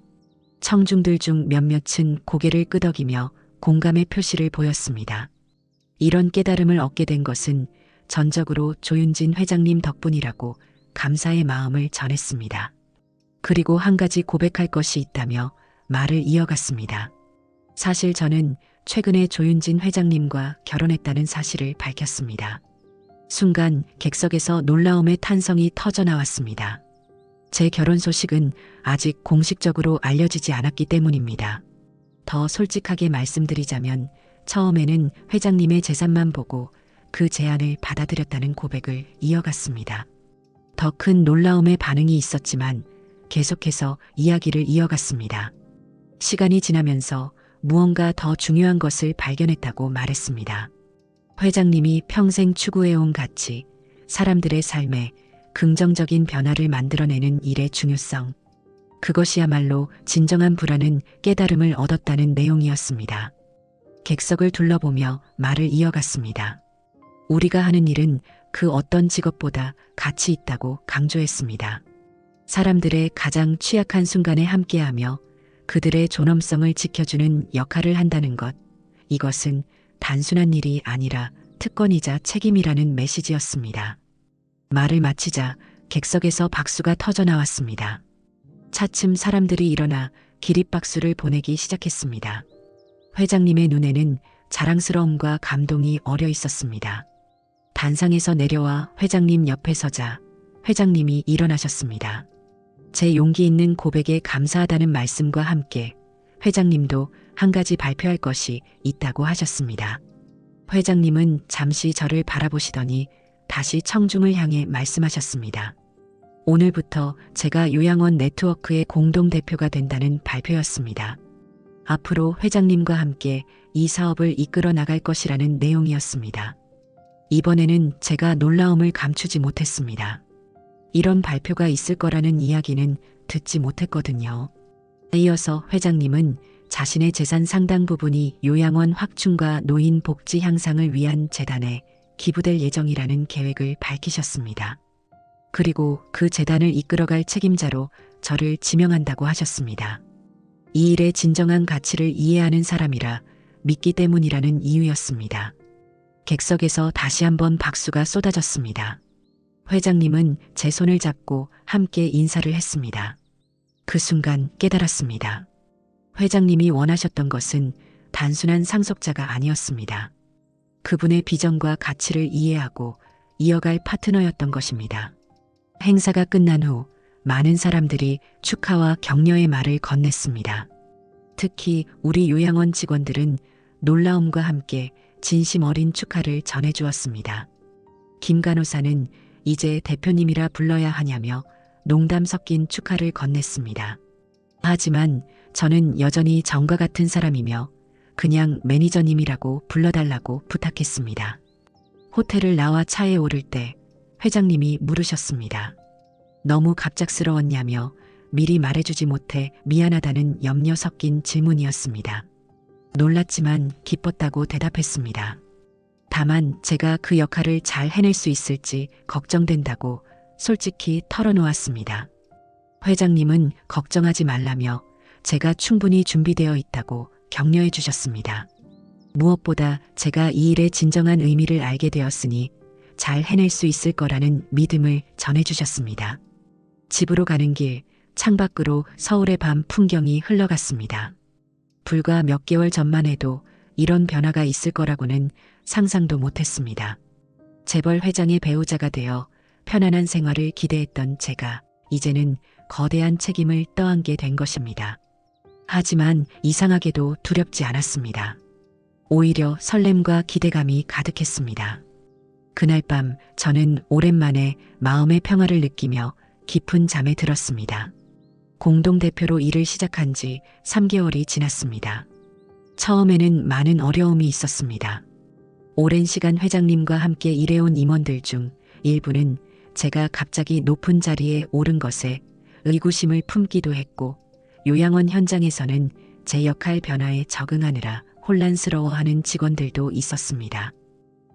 Speaker 3: 청중들 중 몇몇은 고개를 끄덕이며 공감의 표시를 보였습니다. 이런 깨달음을 얻게 된 것은 전적으로 조윤진 회장님 덕분이라고 감사의 마음을 전했습니다. 그리고 한 가지 고백할 것이 있다며 말을 이어갔습니다. 사실 저는 최근에 조윤진 회장님과 결혼했다는 사실을 밝혔습니다. 순간 객석에서 놀라움의 탄성이 터져 나왔습니다. 제 결혼 소식은 아직 공식적으로 알려지지 않았기 때문입니다. 더 솔직하게 말씀드리자면 처음에는 회장님의 재산만 보고 그 제안을 받아들였다는 고백을 이어갔습니다. 더 큰 놀라움의 반응이 있었지만 계속해서 이야기를 이어갔습니다. 시간이 지나면서 무언가 더 중요한 것을 발견했다고 말했습니다. 회장님이 평생 추구해온 가치, 사람들의 삶에 긍정적인 변화를 만들어내는 일의 중요성. 그것이야말로 진정한 불안은 깨달음을 얻었다는 내용이었습니다. 객석을 둘러보며 말을 이어갔습니다. 우리가 하는 일은 그 어떤 직업보다 가치 있다고 강조했습니다. 사람들의 가장 취약한 순간에 함께하며 그들의 존엄성을 지켜주는 역할을 한다는 것. 이것은 단순한 일이 아니라 특권이자 책임이라는 메시지였습니다. 말을 마치자 객석에서 박수가 터져 나왔습니다. 차츰 사람들이 일어나 기립박수를 보내기 시작했습니다. 회장님의 눈에는 자랑스러움과 감동이 어려 있었습니다. 단상에서 내려와 회장님 옆에 서자 회장님이 일어나셨습니다. 제 용기 있는 고백에 감사하다는 말씀과 함께 회장님도 한 가지 발표할 것이 있다고 하셨습니다. 회장님은 잠시 저를 바라보시더니 다시 청중을 향해 말씀하셨습니다. 오늘부터 제가 요양원 네트워크의 공동대표가 된다는 발표였습니다. 앞으로 회장님과 함께 이 사업을 이끌어 나갈 것이라는 내용이었습니다. 이번에는 제가 놀라움을 감추지 못했습니다. 이런 발표가 있을 거라는 이야기는 듣지 못했거든요. 이어서 회장님은 자신의 재산 상당 부분이 요양원 확충과 노인 복지 향상을 위한 재단에 기부될 예정이라는 계획을 밝히셨습니다. 그리고 그 재단을 이끌어갈 책임자로 저를 지명한다고 하셨습니다. 이 일의 진정한 가치를 이해하는 사람이라 믿기 때문이라는 이유였습니다. 객석에서 다시 한번 박수가 쏟아졌습니다. 회장님은 제 손을 잡고 함께 인사를 했습니다. 그 순간 깨달았습니다. 회장님이 원하셨던 것은 단순한 상속자가 아니었습니다. 그분의 비전과 가치를 이해하고 이어갈 파트너였던 것입니다. 행사가 끝난 후 많은 사람들이 축하와 격려의 말을 건넸습니다. 특히 우리 요양원 직원들은 놀라움과 함께 진심 어린 축하를 전해주었습니다. 김 간호사는 이제 대표님이라 불러야 하냐며 농담 섞인 축하를 건넸습니다. 하지만 저는 여전히 전과 같은 사람이며 그냥 매니저님이라고 불러달라고 부탁했습니다. 호텔을 나와 차에 오를 때 회장님이 물으셨습니다. 너무 갑작스러웠냐며 미리 말해주지 못해 미안하다는 염려 섞인 질문이었습니다. 놀랐지만 기뻤다고 대답했습니다. 다만 제가 그 역할을 잘 해낼 수 있을지 걱정된다고 솔직히 털어놓았습니다. 회장님은 걱정하지 말라며 제가 충분히 준비되어 있다고 격려해 주셨습니다. 무엇보다 제가 이 일의 진정한 의미를 알게 되었으니 잘 해낼 수 있을 거라는 믿음을 전해주셨습니다. 집으로 가는 길 창밖으로 서울의 밤 풍경이 흘러갔습니다. 불과 몇 개월 전만 해도 이런 변화가 있을 거라고는 상상도 못했습니다. 재벌 회장의 배우자가 되어 편안한 생활을 기대했던 제가 이제는 거대한 책임을 떠안게 된 것입니다. 하지만 이상하게도 두렵지 않았습니다. 오히려 설렘과 기대감이 가득했습니다. 그날 밤 저는 오랜만에 마음의 평화를 느끼며 깊은 잠에 들었습니다. 공동대표로 일을 시작한 지 3개월이 지났습니다. 처음에는 많은 어려움이 있었습니다. 오랜 시간 회장님과 함께 일해온 임원들 중 일부는 제가 갑자기 높은 자리에 오른 것에 의구심을 품기도 했고, 요양원 현장에서는 제 역할 변화에 적응하느라 혼란스러워하는 직원들도 있었습니다.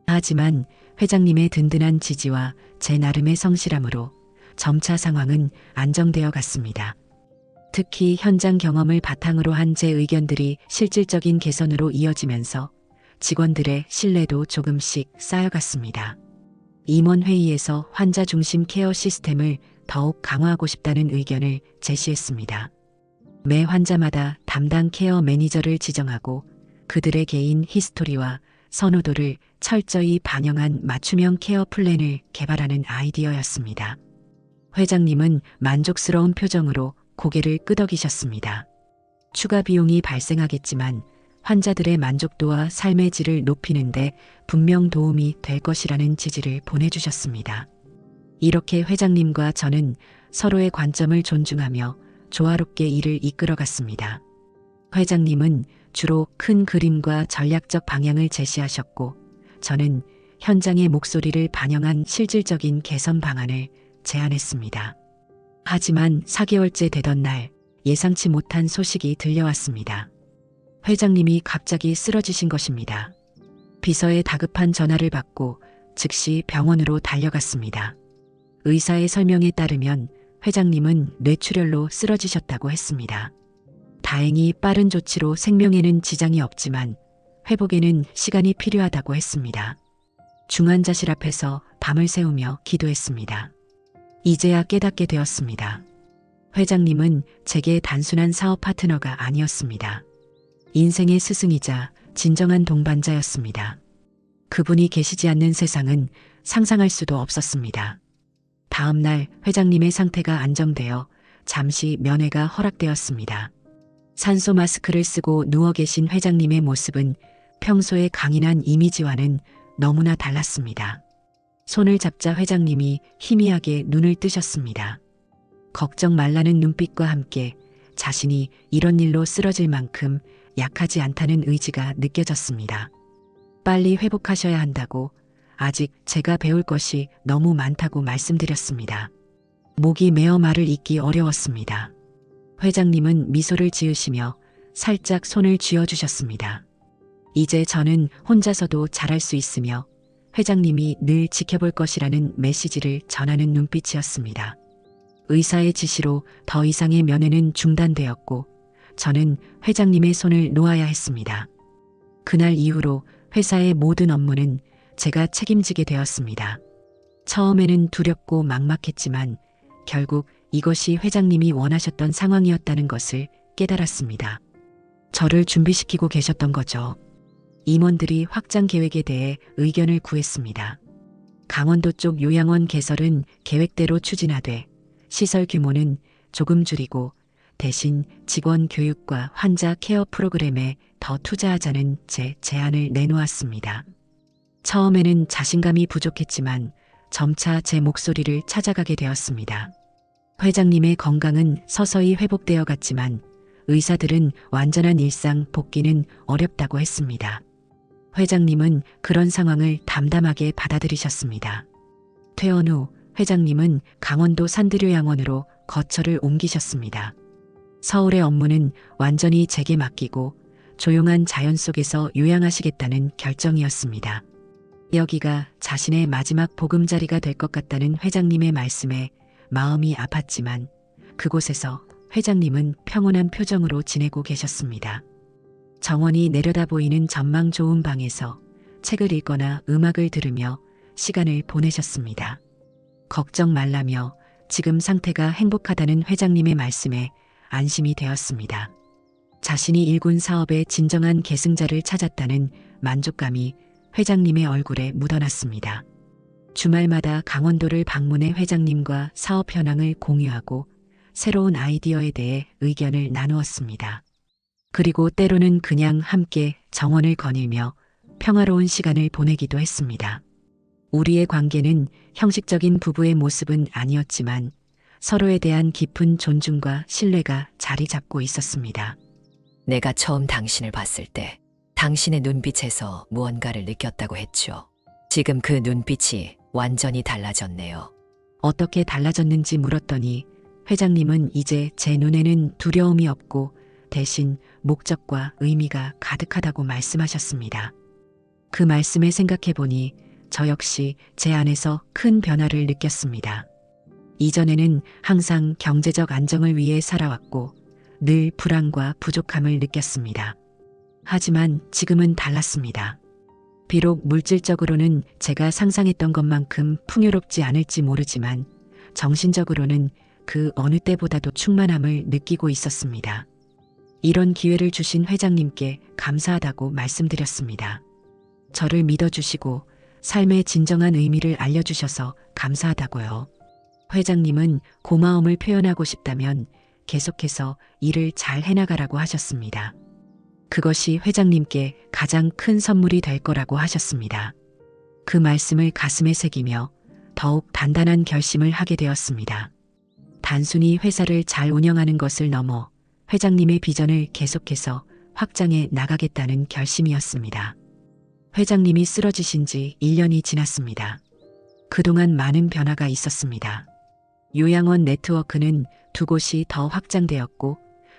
Speaker 3: 하지만 회장님의 든든한 지지와 제 나름의 성실함으로 점차 상황은 안정되어 갔습니다. 특히 현장 경험을 바탕으로 한 제 의견들이 실질적인 개선으로 이어지면서 직원들의 신뢰도 조금씩 쌓여갔습니다. 임원회의에서 환자 중심 케어 시스템을 더욱 강화하고 싶다는 의견을 제시했습니다. 매 환자마다 담당 케어 매니저를 지정하고 그들의 개인 히스토리와 선호도를 철저히 반영한 맞춤형 케어 플랜을 개발하는 아이디어였습니다. 회장님은 만족스러운 표정으로 고개를 끄덕이셨습니다. 추가 비용이 발생하겠지만 환자들의 만족도와 삶의 질을 높이는데 분명 도움이 될 것이라는 지지를 보내주셨습니다. 이렇게 회장님과 저는 서로의 관점을 존중하며 조화롭게 일을 이끌어갔습니다. 회장님은 주로 큰 그림과 전략적 방향을 제시하셨고, 저는 현장의 목소리를 반영한 실질적인 개선 방안을 제안했습니다. 하지만 4개월째 되던 날 예상치 못한 소식이 들려왔습니다. 회장님이 갑자기 쓰러지신 것입니다. 비서의 다급한 전화를 받고 즉시 병원으로 달려갔습니다. 의사의 설명에 따르면 회장님은 뇌출혈로 쓰러지셨다고 했습니다. 다행히 빠른 조치로 생명에는 지장이 없지만 회복에는 시간이 필요하다고 했습니다. 중환자실 앞에서 밤을 새우며 기도했습니다. 이제야 깨닫게 되었습니다. 회장님은 제게 단순한 사업 파트너가 아니었습니다. 인생의 스승이자 진정한 동반자였습니다. 그분이 계시지 않는 세상은 상상할 수도 없었습니다. 다음 날 회장님의 상태가 안정되어 잠시 면회가 허락되었습니다. 산소 마스크를 쓰고 누워 계신 회장님의 모습은 평소의 강인한 이미지와는 너무나 달랐습니다. 손을 잡자 회장님이 희미하게 눈을 뜨셨습니다. 걱정 말라는 눈빛과 함께 자신이 이런 일로 쓰러질 만큼 약하지 않다는 의지가 느껴졌습니다. 빨리 회복하셔야 한다고, 아직 제가 배울 것이 너무 많다고 말씀드렸습니다. 목이 메어 말을 잇기 어려웠습니다. 회장님은 미소를 지으시며 살짝 손을 쥐어주셨습니다. 이제 저는 혼자서도 잘할 수 있으며 회장님이 늘 지켜볼 것이라는 메시지를 전하는 눈빛이었습니다. 의사의 지시로 더 이상의 면회는 중단되었고 저는 회장님의 손을 놓아야 했습니다. 그날 이후로 회사의 모든 업무는 제가 책임지게 되었습니다. 처음에는 두렵고 막막했지만 결국 이것이 회장님이 원하셨던 상황이었다는 것을 깨달았습니다. 저를 준비시키고 계셨던 거죠. 임원들이 확장 계획에 대해 의견을 구했습니다. 강원도 쪽 요양원 개설은 계획대로 추진하되 시설 규모는 조금 줄이고 대신 직원 교육과 환자 케어 프로그램에 더 투자하자는 제 제안을 내놓았습니다. 처음에는 자신감이 부족했지만 점차 제 목소리를 찾아가게 되었습니다. 회장님의 건강은 서서히 회복되어 갔지만 의사들은 완전한 일상 복귀는 어렵다고 했습니다. 회장님은 그런 상황을 담담하게 받아들이셨습니다. 퇴원 후 회장님은 강원도 산드류양원으로 거처를 옮기셨습니다. 서울의 업무는 완전히 제게 맡기고 조용한 자연 속에서 요양하시겠다는 결정이었습니다. 여기가 자신의 마지막 보금자리가 될 것 같다는 회장님의 말씀에 마음이 아팠지만 그곳에서 회장님은 평온한 표정으로 지내고 계셨습니다. 정원이 내려다 보이는 전망 좋은 방에서 책을 읽거나 음악을 들으며 시간을 보내셨습니다. 걱정 말라며 지금 상태가 행복하다는 회장님의 말씀에 안심이 되었습니다. 자신이 일군 사업의 진정한 계승자를 찾았다는 만족감이 회장님의 얼굴에 묻어났습니다. 주말마다 강원도를 방문해 회장님과 사업 현황을 공유하고 새로운 아이디어에 대해 의견을 나누었습니다. 그리고 때로는 그냥 함께 정원을 거닐며 평화로운 시간을 보내기도 했습니다. 우리의 관계는 형식적인 부부의 모습은 아니었지만 서로에 대한 깊은 존중과 신뢰가 자리 잡고 있었습니다.
Speaker 2: 내가 처음 당신을 봤을 때 당신의 눈빛에서 무언가를 느꼈다고 했죠. 지금 그 눈빛이 완전히 달라졌네요.
Speaker 3: 어떻게 달라졌는지 물었더니 회장님은 이제 제 눈에는 두려움이 없고 대신 목적과 의미가 가득하다고 말씀하셨습니다. 그 말씀을 생각해보니 저 역시 제 안에서 큰 변화를 느꼈습니다. 이전에는 항상 경제적 안정을 위해 살아왔고 늘 불안과 부족함을 느꼈습니다. 하지만 지금은 달랐습니다. 비록 물질적으로는 제가 상상했던 것만큼 풍요롭지 않을지 모르지만 정신적으로는 그 어느 때보다도 충만함을 느끼고 있었습니다. 이런 기회를 주신 회장님께 감사하다고 말씀드렸습니다. 저를 믿어주시고 삶의 진정한 의미를 알려주셔서 감사하다고요. 회장님은 고마움을 표현하고 싶다면 계속해서 일을 잘 해나가라고 하셨습니다. 그것이 회장님께 가장 큰 선물이 될 거라고 하셨습니다. 그 말씀을 가슴에 새기며 더욱 단단한 결심을 하게 되었습니다. 단순히 회사를 잘 운영하는 것을 넘어 회장님의 비전을 계속해서 확장해 나가겠다는 결심이었습니다. 회장님이 쓰러지신 지 1년이 지났습니다. 그동안 많은 변화가 있었습니다. 요양원 네트워크는 두 곳이 더 확장되었고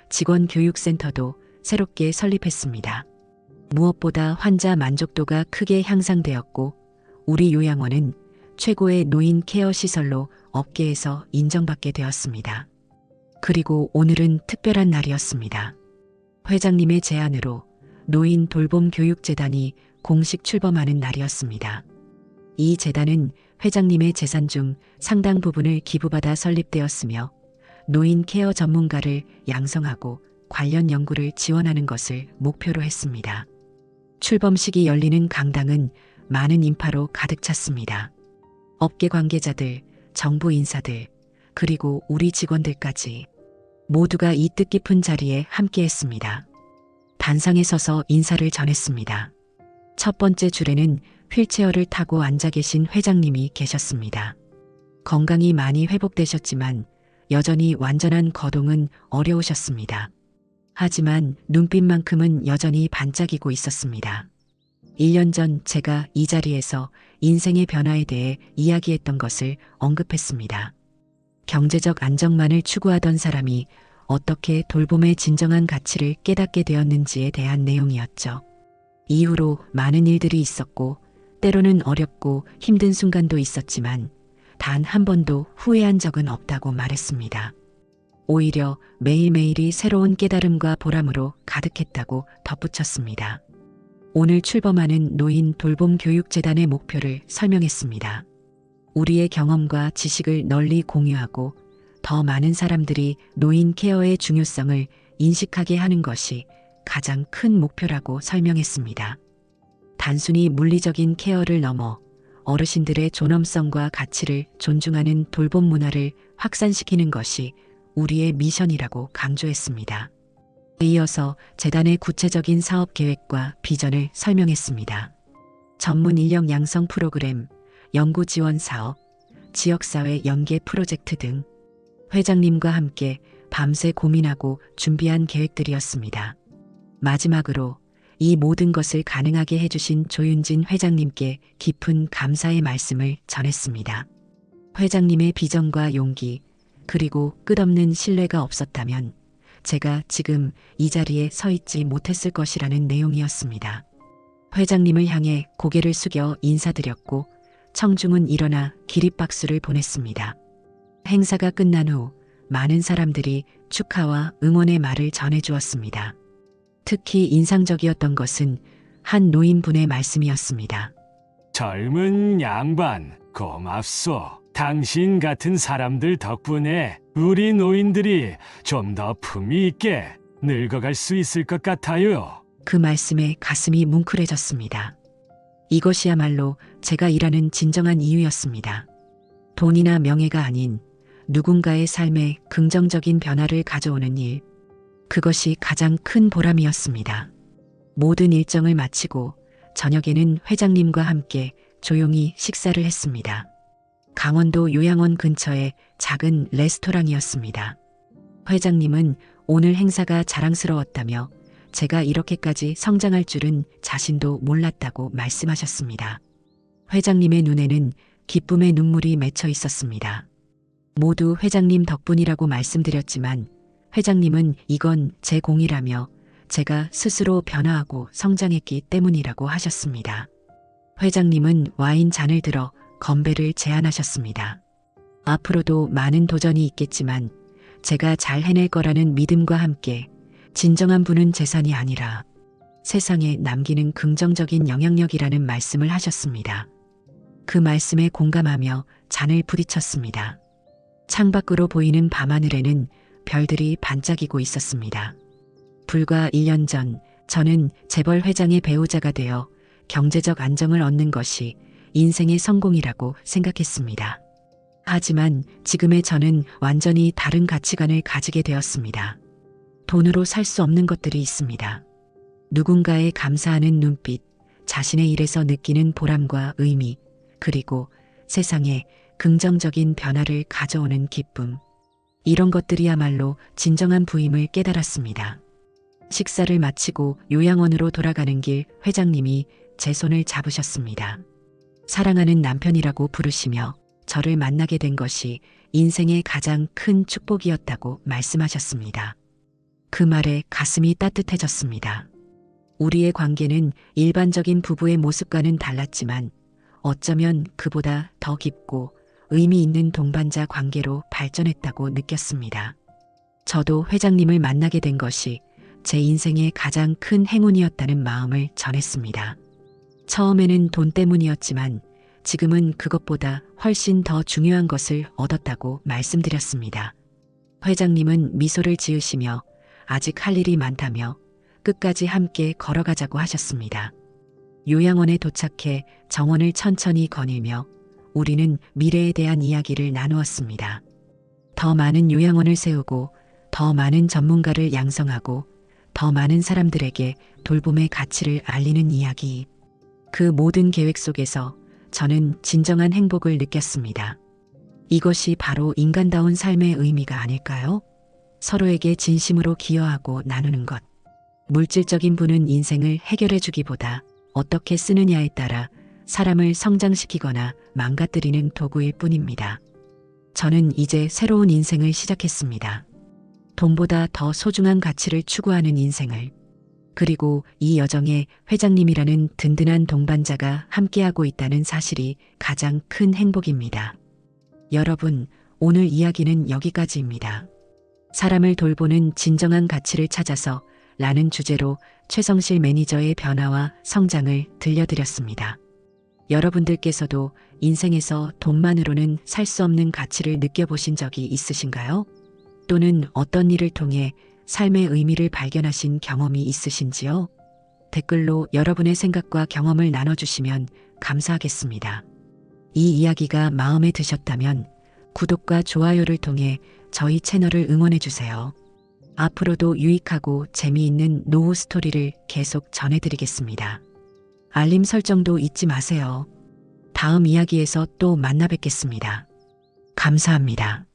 Speaker 3: 직원 교육센터도 새롭게 설립했습니다. 무엇보다 환자 만족도가 크게 향상되었고 우리 요양원은 최고의 노인 케어 시설로 업계에서 인정받게 되었습니다. 그리고 오늘은 특별한 날이었습니다. 회장님의 제안으로 노인 돌봄 교육재단이 공식 출범하는 날이었습니다. 이 재단은 회장님의 재산 중 상당 부분을 기부받아 설립되었으며 노인 케어 전문가를 양성하고 관련 연구를 지원하는 것을 목표로 했습니다. 출범식이 열리는 강당은 많은 인파로 가득 찼습니다. 업계 관계자들, 정부 인사들, 그리고 우리 직원들까지 모두가 이 뜻깊은 자리에 함께했습니다. 단상에 서서 인사를 전했습니다. 첫 번째 줄에는 휠체어를 타고 앉아 계신 회장님이 계셨습니다. 건강이 많이 회복되셨지만 여전히 완전한 거동은 어려우셨습니다. 하지만 눈빛만큼은 여전히 반짝이고 있었습니다. 1년 전 제가 이 자리에서 인생의 변화에 대해 이야기했던 것을 언급했습니다. 경제적 안정만을 추구하던 사람이 어떻게 돌봄의 진정한 가치를 깨닫게 되었는지에 대한 내용이었죠. 이후로 많은 일들이 있었고 때로는 어렵고 힘든 순간도 있었지만 단 한 번도 후회한 적은 없다고 말했습니다. 오히려 매일매일이 새로운 깨달음과 보람으로 가득했다고 덧붙였습니다. 오늘 출범하는 노인 돌봄 교육재단의 목표를 설명했습니다. 우리의 경험과 지식을 널리 공유하고 더 많은 사람들이 노인 케어의 중요성을 인식하게 하는 것이 가장 큰 목표라고 설명했습니다. 단순히 물리적인 케어를 넘어 어르신들의 존엄성과 가치를 존중하는 돌봄 문화를 확산시키는 것이 우리의 미션이라고 강조했습니다. 이어서 재단의 구체적인 사업 계획과 비전을 설명했습니다. 전문 인력 양성 프로그램, 연구 지원 사업, 지역사회 연계 프로젝트 등 회장님과 함께 밤새 고민하고 준비한 계획들이었습니다. 마지막으로 이 모든 것을 가능하게 해주신 조윤진 회장님께 깊은 감사의 말씀을 전했습니다. 회장님의 비전과 용기, 그리고 끝없는 신뢰가 없었다면 제가 지금 이 자리에 서 있지 못했을 것이라는 내용이었습니다. 회장님을 향해 고개를 숙여 인사드렸고 청중은 일어나 기립박수를 보냈습니다. 행사가 끝난 후 많은 사람들이 축하와 응원의 말을 전해주었습니다. 특히 인상적이었던 것은 한 노인분의 말씀이었습니다.
Speaker 4: 젊은 양반, 고맙소. 당신 같은 사람들 덕분에 우리 노인들이 좀 더 품위 있게 늙어갈 수 있을 것 같아요.
Speaker 3: 그 말씀에 가슴이 뭉클해졌습니다. 이것이야말로 제가 일하는 진정한 이유였습니다. 돈이나 명예가 아닌 누군가의 삶에 긍정적인 변화를 가져오는 일, 그것이 가장 큰 보람이었습니다. 모든 일정을 마치고 저녁에는 회장님과 함께 조용히 식사를 했습니다. 강원도 요양원 근처의 작은 레스토랑이었습니다. 회장님은 오늘 행사가 자랑스러웠다며 제가 이렇게까지 성장할 줄은 자신도 몰랐다고 말씀하셨습니다. 회장님의 눈에는 기쁨의 눈물이 맺혀 있었습니다. 모두 회장님 덕분이라고 말씀드렸지만 회장님은 이건 제 공이라며 제가 스스로 변화하고 성장했기 때문이라고 하셨습니다. 회장님은 와인 잔을 들어 건배를 제안하셨습니다. 앞으로도 많은 도전이 있겠지만 제가 잘 해낼 거라는 믿음과 함께 진정한 부는 재산이 아니라 세상에 남기는 긍정적인 영향력이라는 말씀을 하셨습니다. 그 말씀에 공감하며 잔을 부딪혔습니다. 창밖으로 보이는 밤하늘에는 별들이 반짝이고 있었습니다. 불과 1년 전 저는 재벌 회장의 배우자가 되어 경제적 안정을 얻는 것이 인생의 성공이라고 생각했습니다. 하지만 지금의 저는 완전히 다른 가치관을 가지게 되었습니다. 돈으로 살 수 없는 것들이 있습니다. 누군가의 감사하는 눈빛, 자신의 일에서 느끼는 보람과 의미, 그리고 세상에 긍정적인 변화를 가져오는 기쁨. 이런 것들이야말로 진정한 부임을 깨달았습니다. 식사를 마치고 요양원으로 돌아가는 길 회장님이 제 손을 잡으셨습니다. 사랑하는 남편이라고 부르시며 저를 만나게 된 것이 인생의 가장 큰 축복이었다고 말씀하셨습니다. 그 말에 가슴이 따뜻해졌습니다. 우리의 관계는 일반적인 부부의 모습과는 달랐지만 어쩌면 그보다 더 깊고 의미 있는 동반자 관계로 발전했다고 느꼈습니다. 저도 회장님을 만나게 된 것이 제 인생의 가장 큰 행운이었다는 마음을 전했습니다. 처음에는 돈 때문이었지만 지금은 그것보다 훨씬 더 중요한 것을 얻었다고 말씀드렸습니다. 회장님은 미소를 지으시며 아직 할 일이 많다며 끝까지 함께 걸어가자고 하셨습니다. 요양원에 도착해 정원을 천천히 거닐며 우리는 미래에 대한 이야기를 나누었습니다. 더 많은 요양원을 세우고 더 많은 전문가를 양성하고 더 많은 사람들에게 돌봄의 가치를 알리는 이야기. 그 모든 계획 속에서 저는 진정한 행복을 느꼈습니다. 이것이 바로 인간다운 삶의 의미가 아닐까요? 서로에게 진심으로 기여하고 나누는 것. 물질적인 부는 인생을 해결해 주기보다 어떻게 쓰느냐에 따라 사람을 성장시키거나 망가뜨리는 도구일 뿐입니다. 저는 이제 새로운 인생을 시작했습니다. 돈보다 더 소중한 가치를 추구하는 인생을. 그리고 이 여정에 회장님이라는 든든한 동반자가 함께하고 있다는 사실이 가장 큰 행복입니다. 여러분, 오늘 이야기는 여기까지입니다. 사람을 돌보는 진정한 가치를 찾아서 라는 주제로 최성실 매니저의 변화와 성장을 들려드렸습니다. 여러분들께서도 인생에서 돈만으로는 살 수 없는 가치를 느껴보신 적이 있으신가요? 또는 어떤 일을 통해 삶의 의미를 발견하신 경험이 있으신지요? 댓글로 여러분의 생각과 경험을 나눠주시면 감사하겠습니다. 이 이야기가 마음에 드셨다면 구독과 좋아요를 통해 저희 채널을 응원해주세요. 앞으로도 유익하고 재미있는 노후 스토리를 계속 전해드리겠습니다. 알림 설정도 잊지 마세요. 다음 이야기에서 또 만나 뵙겠습니다. 감사합니다.